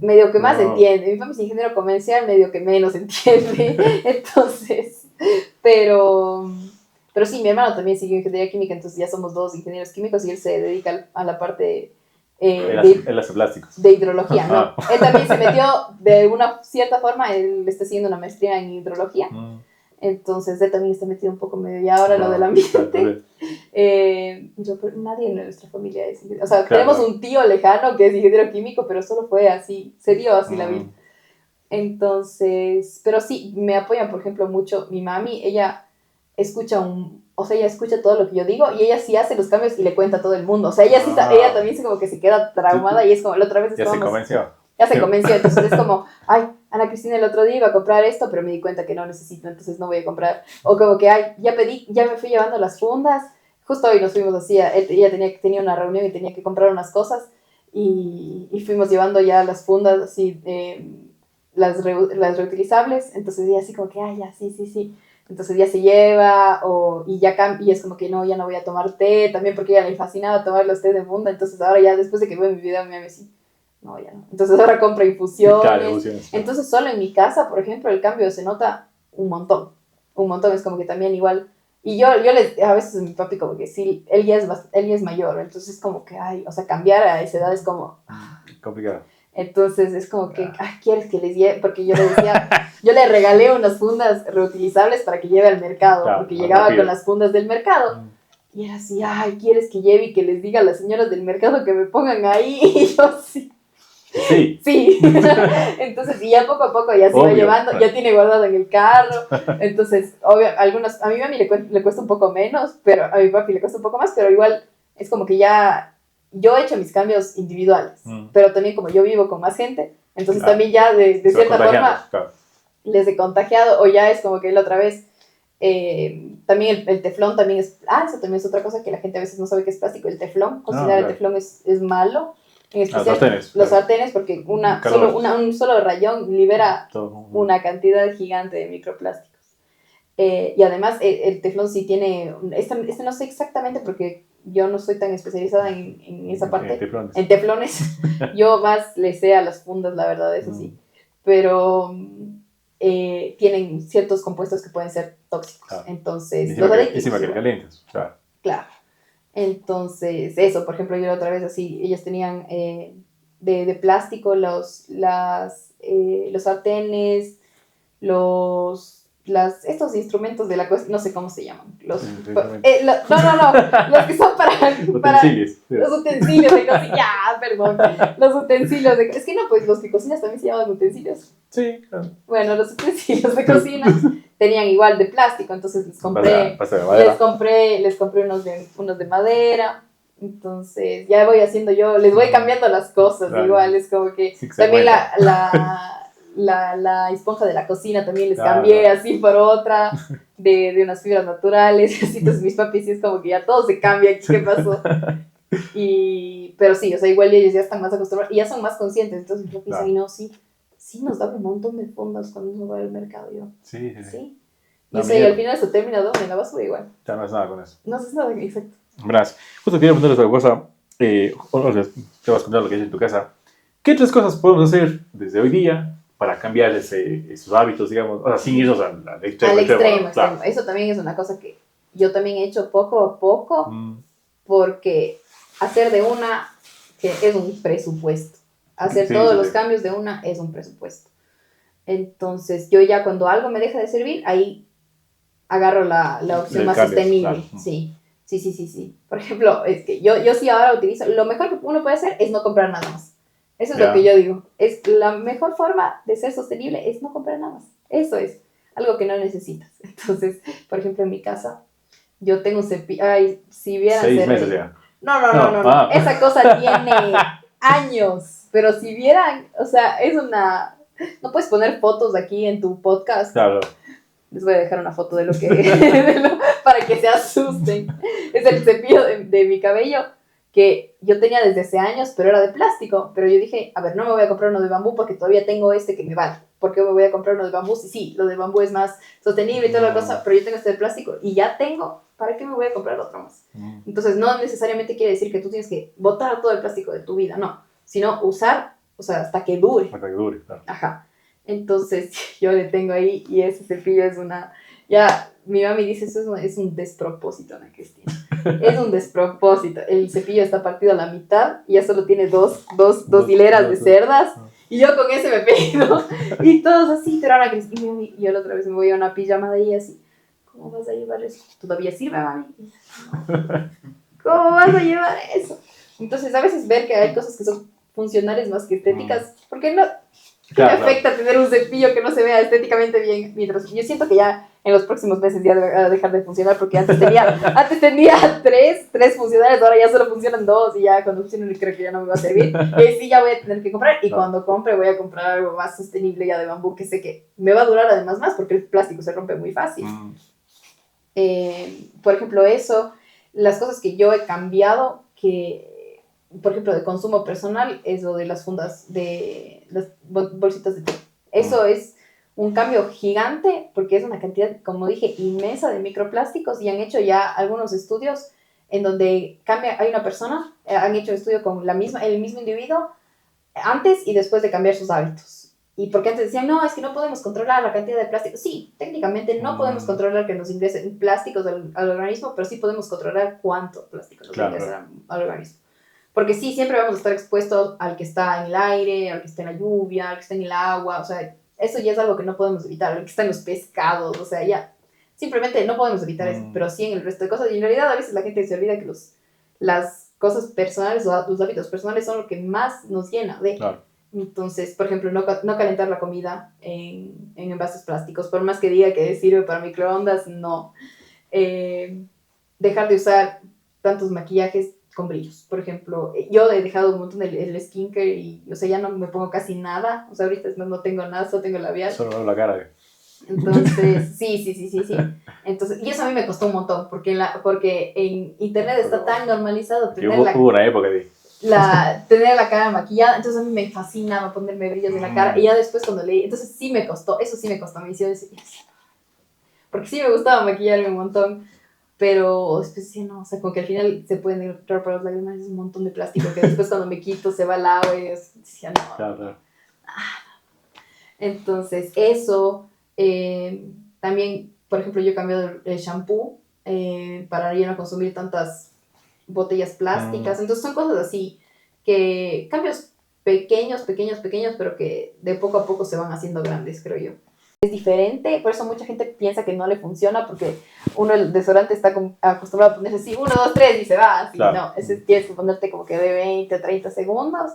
entiende. Mi papá es ingeniero comercial, medio que menos entiende. Entonces, pero sí, mi hermano también siguió ingeniería química, entonces ya somos dos ingenieros químicos y él se dedica a la parte Él hace plásticos. de hidrología, ¿no? Él también se metió de una cierta forma, él está haciendo una maestría en hidrología. Entonces él también está metido un poco medio ya ahora en lo del ambiente. Nadie en nuestra familia es ingeniero. O sea, tenemos un tío lejano que es ingeniero químico, pero solo fue así, se dio así la vida. Entonces, pero sí, me apoyan, por ejemplo, mucho mi mami. Ella escucha ella escucha todo lo que yo digo y ella sí hace los cambios y le cuenta a todo el mundo. O sea, ella también como que se queda traumada y es como, la otra vez ya se convenció. Ya se convenció, entonces es como, ay, Ana Cristina el otro día iba a comprar esto, pero me di cuenta que no necesito, entonces no voy a comprar. O como que, ay, ya me fui llevando las fundas. Justo hoy nos fuimos así, ella tenía una reunión y tenía que comprar unas cosas y fuimos llevando ya las fundas así, las reutilizables. Entonces ella así como que, ay, ya, sí. Entonces ya se lleva y es como que no, ya no voy a tomar té, también porque ella le fascinaba tomar los té de funda. Entonces ahora ya después de que veo mi video me dice, no, ya no. Entonces ahora compra infusiones. Claro, infusiones. Entonces solo en mi casa, por ejemplo, el cambio se nota un montón. Es como que también igual. Y yo a veces mi papi como que sí, él ya es mayor, entonces como que, ay, o sea, cambiar a esa edad es como... complicado. Entonces es como que, ¿quieres que les lleve? Porque yo le decía, yo le regalé unas fundas reutilizables para que lleve al mercado, claro, porque llegaba con las fundas del mercado. Y era así, ay, ¿quieres que lleve y que les diga a las señoras del mercado que me pongan ahí? Y yo sí. Sí. Entonces, y ya poco a poco ya se va llevando, ya tiene guardado en el carro. Entonces, obvio, a mi mami le cuesta un poco menos, pero a mi papi le cuesta un poco más, pero igual es como que ya yo he hecho mis cambios individuales, pero también como yo vivo con más gente, entonces también ya de cierta forma les he contagiado, o ya es como que la otra vez, también el teflón también es, eso también es otra cosa que la gente a veces no sabe que es plástico, el teflón, considerar el teflón es malo. En especial los sartenes, porque un solo rayón libera una cantidad gigante de microplásticos. Y además el teflón sí tiene, este no sé exactamente porque yo no soy tan especializada en esa parte, en teflones. Yo más le sé a las fundas, la verdad, eso sí. Pero tienen ciertos compuestos que pueden ser tóxicos. Claro. Entonces, los encima que calientes. Claro. Entonces, eso, por ejemplo, yo la otra vez así, ellas tenían de plástico los sartenes, estos instrumentos de la cocina, no sé cómo se llaman. Los que son para utensilios. Los utensilios de cocina, perdón. Los utensilios es que no, pues los que cocinas también se llaman utensilios. Sí, claro. Bueno, los utensilios de cocina tenían igual de plástico, entonces les compré unos de madera. Entonces ya voy haciendo yo, les voy cambiando las cosas, claro. Igual es como que también la esponja de la cocina también les Claro. cambié así por otra, de unas fibras naturales, así, entonces mis papis sí es como que ya todo se cambia aquí, ¿qué pasó? Pero sí, o sea, igual ellos ya están más acostumbrados y ya son más conscientes, entonces yo pienso, Claro. y no, sí nos da un montón de fondas cuando uno va al mercado, yo, Sí. sí. Y Da o sea, y miedo. al final eso termina ¿dónde? En la basura igual. Ya no es nada con eso. No sé nada, exacto. Verás, justo quería preguntarles otra cosa. O sea, te vas a contar lo que hay en tu casa. ¿Qué otras cosas podemos hacer desde hoy día para cambiar esos hábitos, digamos? O sea, sin irnos al extremo. Al extremo, ¿no? Claro. extremo. Eso también es una cosa que yo también he hecho poco a poco, Mm, porque hacer de una que es un presupuesto. Hacer Sí, todos sí, los sí. cambios de una es un presupuesto. Entonces, yo ya cuando algo me deja de servir, ahí agarro la opción Le más cambias, sostenible. claro. Sí. Por ejemplo, es que yo sí ahora utilizo, lo mejor que uno puede hacer es no comprar nada más. Eso es Ya. lo que yo digo. Es la mejor forma de ser sostenible es no comprar nada más. Eso es algo que no necesitas. Entonces, por ejemplo, en mi casa, yo tengo un cepillo. Ay, si vieran 6 meses ya. No. Ah. Esa cosa tiene años. Pero si vieran, o sea, es una. No puedes poner fotos aquí en tu podcast. Claro. Les voy a dejar una foto de lo que. Para que se asusten. Es el cepillo de mi cabello que yo tenía desde hace años, pero era de plástico. Pero yo dije, a ver, no me voy a comprar uno de bambú porque todavía tengo este que me vale. ¿Por qué me voy a comprar uno de bambú? Sí, lo de bambú es más sostenible y toda la cosa, pero yo tengo este de plástico y ya tengo. ¿Para qué me voy a comprar otro más? Entonces, no necesariamente quiere decir que tú tienes que botar todo el plástico de tu vida, no. Sino usar, o sea, hasta que dure. Hasta que dure, claro. Ajá. Entonces, yo le tengo ahí y ese cepillo es una... Ya, mi mami dice, eso es un despropósito, Ana Cristina. Es un despropósito. El cepillo está partido a la mitad y ya solo tiene dos hileras de cerdas. Y yo con ese me peino. Y todos así, pero Ana Cristina, y yo la otra vez me voy a una pijama de ella así. ¿Cómo vas a llevar eso? ¿Todavía sirve, mami? ¿Cómo vas a llevar eso? Entonces, a veces ver que hay cosas que son funcionales más que estéticas, porque no... ¿Qué me afecta tener un cepillo que no se vea estéticamente bien? Mientras yo siento que ya en los próximos meses ya va a dejar de funcionar, porque antes tenía tres funcionales, ahora ya solo funcionan 2 y ya cuando funcionen creo que ya no me va a servir. Y sí, ya voy a tener que comprar y cuando compre voy a comprar algo más sostenible ya de bambú, que sé que me va a durar además más porque el plástico se rompe muy fácil. Por ejemplo, eso, las cosas que yo he cambiado, que por ejemplo de consumo personal, es lo de las fundas, de las bolsitas de té. Eso es un cambio gigante porque es una cantidad, como dije, inmensa de microplásticos y han hecho ya algunos estudios en donde hay una persona, han hecho estudio con el mismo individuo antes y después de cambiar sus hábitos. Y porque antes decían, no, es que no podemos controlar la cantidad de plástico. Sí, técnicamente no podemos controlar que nos ingresen plásticos al organismo, pero sí podemos controlar cuánto plástico nos ingresa al organismo. Porque sí, siempre vamos a estar expuestos al que está en el aire, al que está en la lluvia, al que está en el agua. O sea, eso ya es algo que no podemos evitar. Al que está en los pescados, o sea, ya. Simplemente no podemos evitar eso, pero sí en el resto de cosas. Y en realidad a veces la gente se olvida que las cosas personales o los hábitos personales son lo que más nos llena de... Claro. Entonces, por ejemplo, no calentar la comida en envases plásticos, por más que diga que sirve para microondas, no. Dejar de usar tantos maquillajes con brillos. Por ejemplo, yo he dejado un montón el skincare y, o sea, ya no me pongo casi nada. O sea, ahorita no tengo nada, solo tengo labial. Solo la cara. Entonces, sí. Entonces, y eso a mí me costó un montón, porque en internet está tan normalizado tener hubo una época de... tener la cara maquillada, entonces a mí me fascinaba ponerme brillos en la cara, y ya después cuando leí, entonces sí me costó, me hizo decir, porque sí me gustaba maquillarme un montón, pero después decía, no, o sea, como que al final se pueden entrar por las lágrimas, es un montón de plástico, que después cuando me quito se va al agua, y decía, no. Claro. Entonces, eso, también, por ejemplo, yo he cambiado el shampoo, para ya no consumir tantas botellas plásticas. Entonces son cosas así, que cambios pequeños, pero que de poco a poco se van haciendo grandes, creo yo. Es diferente, por eso mucha gente piensa que no le funciona, porque uno el desodorante está acostumbrado a ponerse así, 1, 2, 3 y se va, así, claro. No, tienes que ponerte como que de 20 a 30 segundos.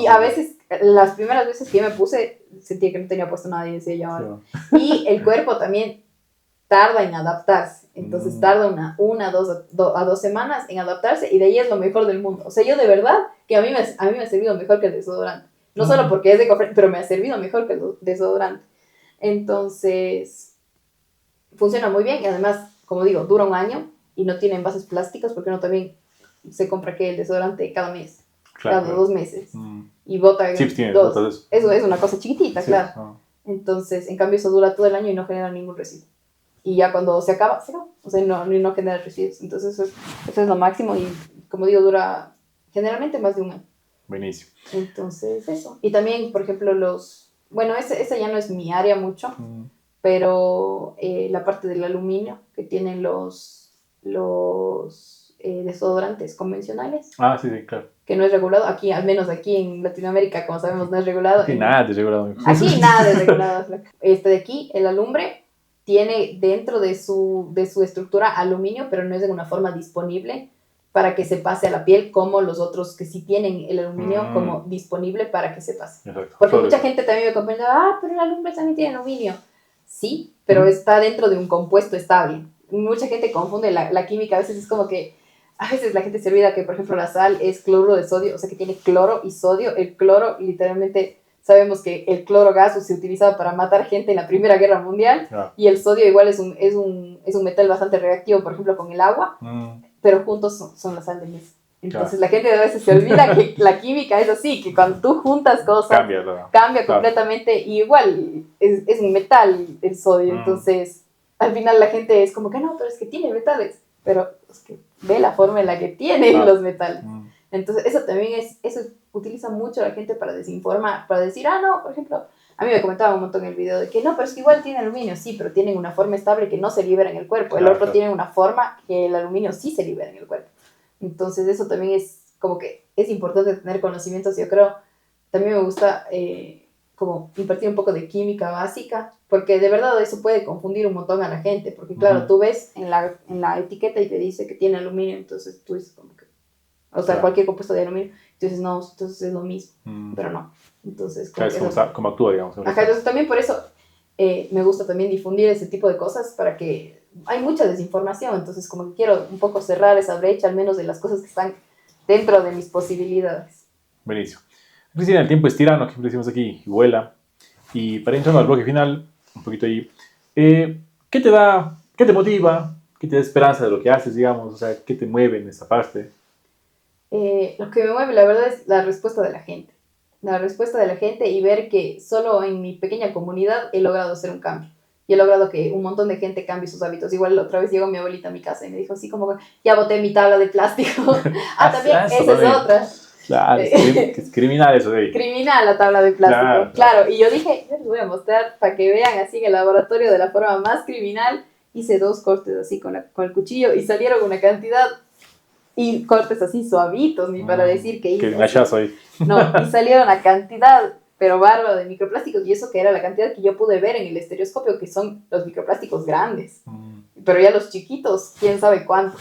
Y a veces, las primeras veces que yo me puse, sentía que no tenía puesto nada y decía yo, claro. Y el cuerpo también tarda en adaptarse, entonces tarda a 2 semanas en adaptarse, y de ahí es lo mejor del mundo. O sea, yo de verdad que a mí me ha servido mejor que el desodorante. No solo porque es eco-friendly, pero me ha servido mejor que el desodorante. Entonces, funciona muy bien y además, como digo, dura un año y no tiene envases plásticos porque uno también se compra que el desodorante cada mes, Claro, cada 2 meses. Mm. Y bota Chips tiene, dos. botas eso. Eso es una cosa chiquitita, Sí, claro. no. Entonces, en cambio, eso dura todo el año y no genera ningún residuo. Y ya cuando se acaba, se acaba. O sea, no genera residuos. Entonces, eso es lo máximo y, como digo, dura generalmente más de un año. Buenísimo. Entonces, eso. Y también, por ejemplo, bueno, esa ya no es mi área mucho, pero la parte del aluminio que tienen los desodorantes convencionales, Ah, sí, claro. que no es regulado. Aquí, al menos aquí en Latinoamérica, como sabemos, no es regulado. Aquí nada de regulado. Aquí nada de regulado. De aquí, el alumbre tiene dentro de su estructura aluminio, pero no es de una forma disponible para que se pase a la piel como los otros que sí tienen el aluminio como disponible para que se pase. Exacto. Porque mucha gente también me comenta, pero el alumbre también tiene aluminio. Sí, pero está dentro de un compuesto estable. Mucha gente confunde la química, a veces es como que, a veces la gente se olvida que, por ejemplo, la sal es cloruro de sodio, o sea que tiene cloro y sodio. El cloro, literalmente, sabemos que el cloro gas se utilizaba para matar gente en la Primera Guerra Mundial, y el sodio igual es un metal bastante reactivo, por ejemplo, con el agua, pero juntos son la sal de mesa. Entonces la gente a veces se olvida que la química es así, que cuando tú juntas cosas, cambia completamente, y igual es un metal el sodio, entonces al final la gente es como que no, pero es que tiene metales, pero es que ve la forma en la que tienen los metales. Entonces eso también eso utiliza mucho la gente para desinformar, para decir, no, por ejemplo, a mí me comentaba un montón en el video de que no, pero es que igual tiene aluminio, sí, pero tienen una forma estable que no se libera en el cuerpo, el otro tiene una forma que el aluminio sí se libera en el cuerpo. Entonces eso también es como que es importante tener conocimientos. Yo creo, también me gusta como impartir un poco de química básica, porque de verdad eso puede confundir un montón a la gente, porque claro, tú ves en la etiqueta y te dice que tiene aluminio, entonces tú dices como que, o sea, cualquier compuesto de aluminio, tú dices no, entonces es lo mismo, pero no. Entonces, como actúa, digamos. Ajá, entonces también por eso me gusta también difundir ese tipo de cosas, para que hay mucha desinformación, entonces como que quiero un poco cerrar esa brecha, al menos de las cosas que están dentro de mis posibilidades. Buenísimo. Cristina, el tiempo es tirano, que siempre decimos aquí, y vuela. Y para entrando al bloque final, un poquito ahí, ¿qué te motiva, qué te da esperanza de lo que haces, digamos? O sea, ¿qué te mueve en esta parte? Lo que me mueve, la verdad, es la respuesta de la gente. La respuesta de la gente y ver que solo en mi pequeña comunidad he logrado hacer un cambio. Y he logrado que un montón de gente cambie sus hábitos. Igual la otra vez llegó mi abuelita a mi casa y me dijo así como, ya boté mi tabla de plástico. También, esa es otra. Claro, es criminal eso de ahí. Criminal la tabla de plástico, claro. Y yo dije, yo les voy a mostrar para que vean así en el laboratorio de la forma más criminal. Hice 2 cortes así con el cuchillo y salieron una cantidad, y cortes así suavitos, ni para decir que hice. Que hachazo ahí. No, y salieron una cantidad, pero bárbaro, de microplásticos, y eso que era la cantidad que yo pude ver en el estereoscopio, que son los microplásticos grandes, pero ya los chiquitos, quién sabe cuántos.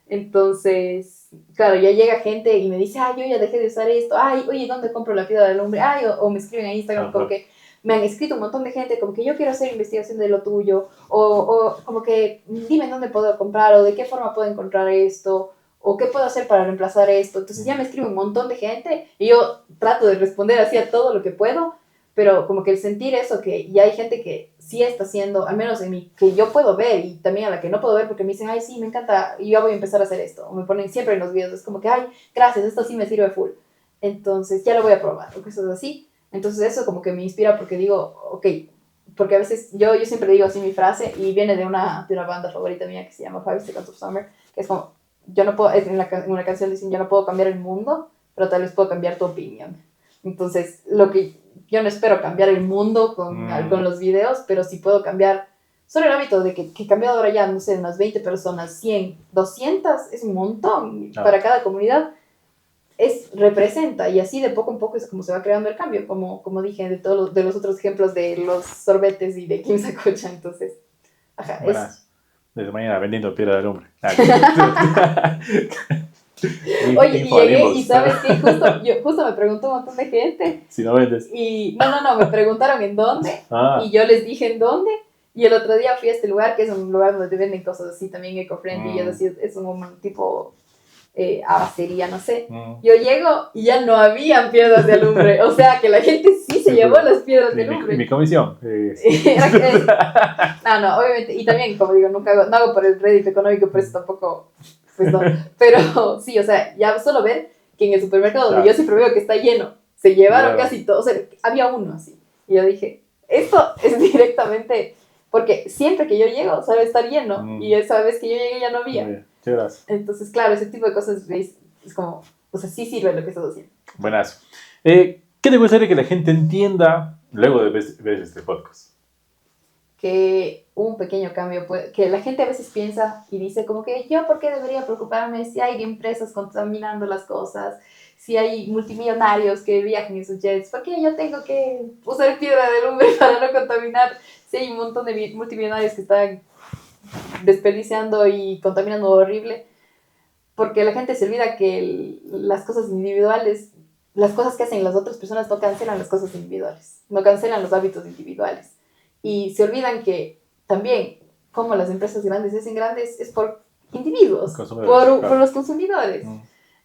Entonces, claro, ya llega gente y me dice, yo ya dejé de usar esto, oye, ¿dónde compro la piedra del hombre? O me escriben a Instagram como que me han escrito un montón de gente como que yo quiero hacer investigación de lo tuyo, o como que dime dónde puedo comprar, o de qué forma puedo encontrar esto, o qué puedo hacer para reemplazar esto. Entonces ya me escribe un montón de gente y yo trato de responder así a todo lo que puedo, pero como que el sentir eso, que ya hay gente que sí está haciendo, al menos en mí, que yo puedo ver, y también a la que no puedo ver porque me dicen, sí, me encanta y ya voy a empezar a hacer esto, o me ponen siempre en los videos, es como que, gracias, esto sí me sirve full, entonces ya lo voy a probar, o cosas así. Entonces eso como que me inspira, porque digo, ok, porque a veces yo siempre digo así mi frase, y viene de una banda favorita mía que se llama 5 Seconds of Summer, que es como, yo no puedo, en una canción dicen, yo no puedo cambiar el mundo, pero tal vez puedo cambiar tu opinión. Entonces, yo no espero cambiar el mundo con los videos, pero sí puedo cambiar solo el hábito de que he cambiado ahora ya, no sé, unas 20 personas, 100, 200, es un montón para cada comunidad. Representa, y así de poco en poco es como se va creando el cambio, como dije, de los otros ejemplos de los sorbetes y de Kim Sakocha. Entonces, desde mañana vendiendo piedra del hombre. Oye, y llegué y sabes que justo me preguntó un montón de gente. Si no vendes. Y no, me preguntaron en dónde, y yo les dije en dónde. Y el otro día fui a este lugar, que es un lugar donde te venden cosas así también eco-friendly, y es un tipo abastería, no sé. Yo llego y ya no habían piedras de alumbre. O sea, que la gente sí se llevó las piedras de alumbre. Mi comisión. No, obviamente. Y también, como digo, nunca no hago por el rédito económico, por eso tampoco, pues no. Pero sí, o sea, ya solo ver que en el supermercado donde yo siempre veo que está lleno, se llevaron casi todo. O sea, había uno así. Y yo dije, esto es directamente... Porque siempre que yo llego, sabe estar lleno. Y esa vez que yo llegué ya no había. Entonces, claro, ese tipo de cosas es como... O sea, sí sirve lo que estás haciendo. Buenazo. ¿Qué te gustaría que la gente entienda luego de ver este podcast? Que un pequeño cambio, que la gente a veces piensa y dice como que yo, ¿por qué debería preocuparme si hay empresas contaminando las cosas? Si hay multimillonarios que viajan en sus jets, ¿por qué yo tengo que usar piedra de lumbre para no contaminar? Si hay un montón de multimillonarios que están desperdiciando y contaminando horrible. Porque la gente se olvida que las cosas individuales, las cosas que hacen las otras personas no cancelan las cosas individuales, no cancelan los hábitos individuales. Y se olvidan que también, como las empresas grandes se hacen grandes, es por individuos, por los consumidores.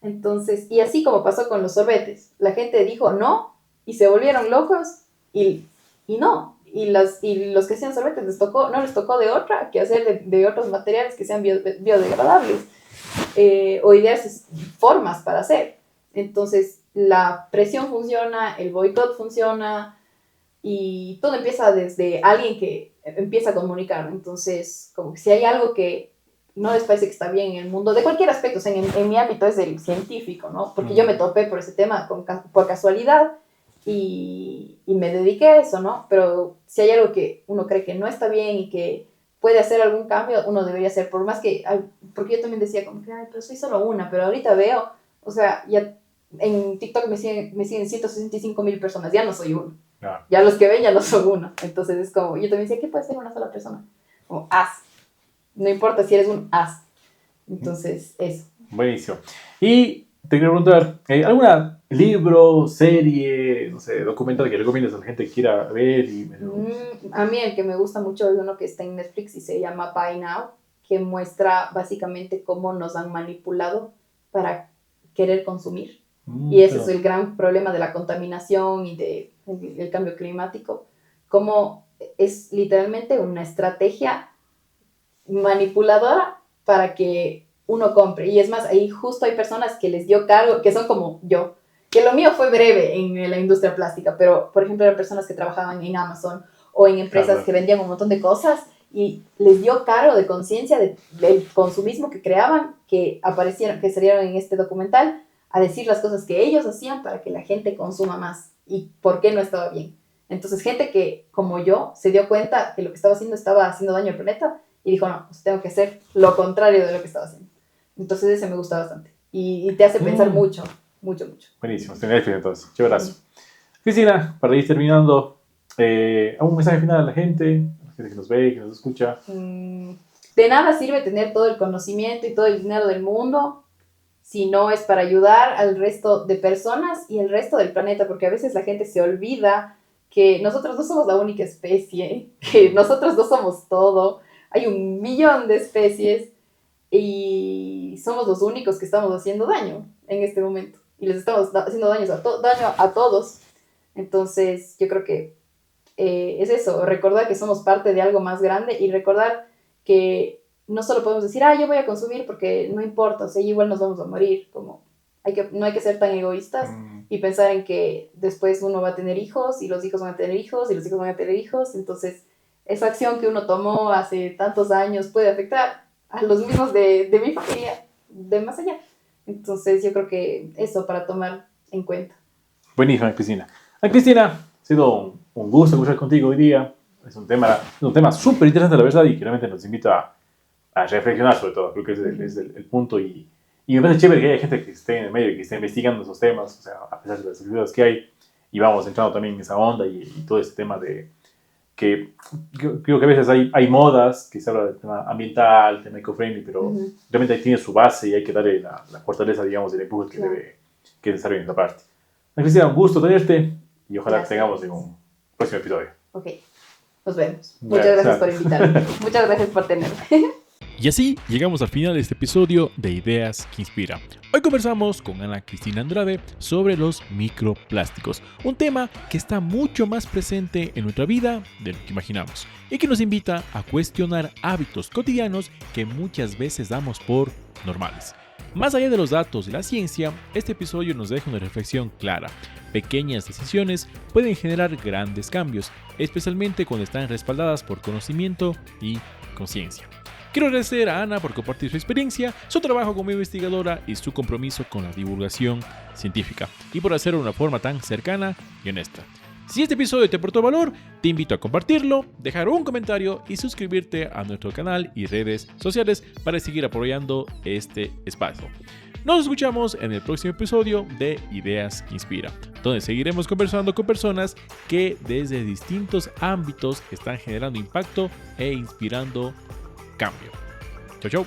Entonces, y así como pasó con los sorbetes, la gente dijo no y se volvieron locos y no. Y los que hacían sorbetes no les tocó de otra que hacer de otros materiales que sean biodegradables o ideas, formas para hacer. Entonces, la presión funciona, el boicot funciona y todo empieza desde alguien que empieza a comunicar. Entonces, como que si hay algo que no les parece que está bien en el mundo, de cualquier aspecto, o sea, en mi ámbito es el científico, ¿no? Porque yo me topé por ese tema por casualidad y me dediqué a eso, ¿no? Pero si hay algo que uno cree que no está bien y que puede hacer algún cambio, uno debería hacer, por más que, porque yo también decía como que, ay, pero soy solo una, pero ahorita veo, o sea, ya en TikTok me siguen 165,000 personas, ya no soy uno. Ya los que ven ya no son uno. Entonces es como, yo también decía, ¿qué puede ser una sola persona? Como, no importa si eres un as. Entonces, eso. Buenísimo. Y te quiero preguntar, ¿algún libro, serie, no sé, documental que recomiendas a la gente que quiera ver? A mí el que me gusta mucho es uno que está en Netflix y se llama Buy Now, que muestra básicamente cómo nos han manipulado para querer consumir. Y ese es el gran problema de la contaminación y del cambio climático. Cómo es literalmente una estrategia manipuladora para que uno compre. Y es más, ahí justo hay personas que les dio cargo, que son como yo, que lo mío fue breve en la industria plástica, pero por ejemplo eran personas que trabajaban en Amazon o en empresas que vendían un montón de cosas y les dio cargo de conciencia del consumismo que creaban, que salieron en este documental a decir las cosas que ellos hacían para que la gente consuma más y por qué no estaba bien. Entonces gente que como yo se dio cuenta que lo que estaba haciendo daño al planeta y dijo, no, pues tengo que hacer lo contrario de lo que estaba haciendo. Entonces ese me gusta bastante. Y te hace pensar mucho. Buenísimo, estoy en Netflix entonces. Qué abrazo. Cristina, para ir terminando, ¿algún mensaje final a la gente que nos ve, que nos escucha? De nada sirve tener todo el conocimiento y todo el dinero del mundo si no es para ayudar al resto de personas y el resto del planeta, porque a veces la gente se olvida que nosotros no somos la única especie, que nosotros no somos todo. Hay 1,000,000 de especies y somos los únicos que estamos haciendo daño en este momento. Y les estamos haciendo daño a todos. Entonces, yo creo que es eso, recordar que somos parte de algo más grande y recordar que no solo podemos decir, yo voy a consumir porque no importa, o sea, igual nos vamos a morir. Como no hay que ser tan egoístas y pensar en que después uno va a tener hijos y los hijos van a tener hijos y los hijos van a tener hijos. Entonces, esa acción que uno tomó hace tantos años puede afectar a los mismos de mi familia, de más allá. Entonces, yo creo que eso para tomar en cuenta. Buenísimo, Cristina. Cristina, ha sido un gusto conversar contigo hoy día. Es un tema súper interesante, la verdad, y que realmente nos invita a reflexionar sobre todo. Creo que es el punto. Y me parece chévere que haya gente que esté en el medio y que esté investigando esos temas, o sea, a pesar de las dificultades que hay, y vamos entrando también en esa onda y todo este tema de que creo que a veces hay modas que se habla del tema ambiental, tema eco-friendly, pero realmente ahí tiene su base y hay que darle la fortaleza, digamos, del empuje que es necesario en esa parte. Cristina, un gusto tenerte y ojalá te tengamos en un próximo episodio. Ok, nos vemos. Muchas gracias por invitarme. Muchas gracias por tenerme. Y así llegamos al final de este episodio de Ideas que Inspira. Hoy conversamos con Ana Cristina Andrade sobre los microplásticos, un tema que está mucho más presente en nuestra vida de lo que imaginamos y que nos invita a cuestionar hábitos cotidianos que muchas veces damos por normales. Más allá de los datos y la ciencia, este episodio nos deja una reflexión clara. Pequeñas decisiones pueden generar grandes cambios, especialmente cuando están respaldadas por conocimiento y conciencia. Quiero agradecer a Ana por compartir su experiencia, su trabajo como investigadora y su compromiso con la divulgación científica, y por hacerlo de una forma tan cercana y honesta. Si este episodio te aportó valor, te invito a compartirlo, dejar un comentario y suscribirte a nuestro canal y redes sociales para seguir apoyando este espacio. Nos escuchamos en el próximo episodio de Ideas que Inspira, donde seguiremos conversando con personas que desde distintos ámbitos están generando impacto e inspirando cambio. Chau, chau.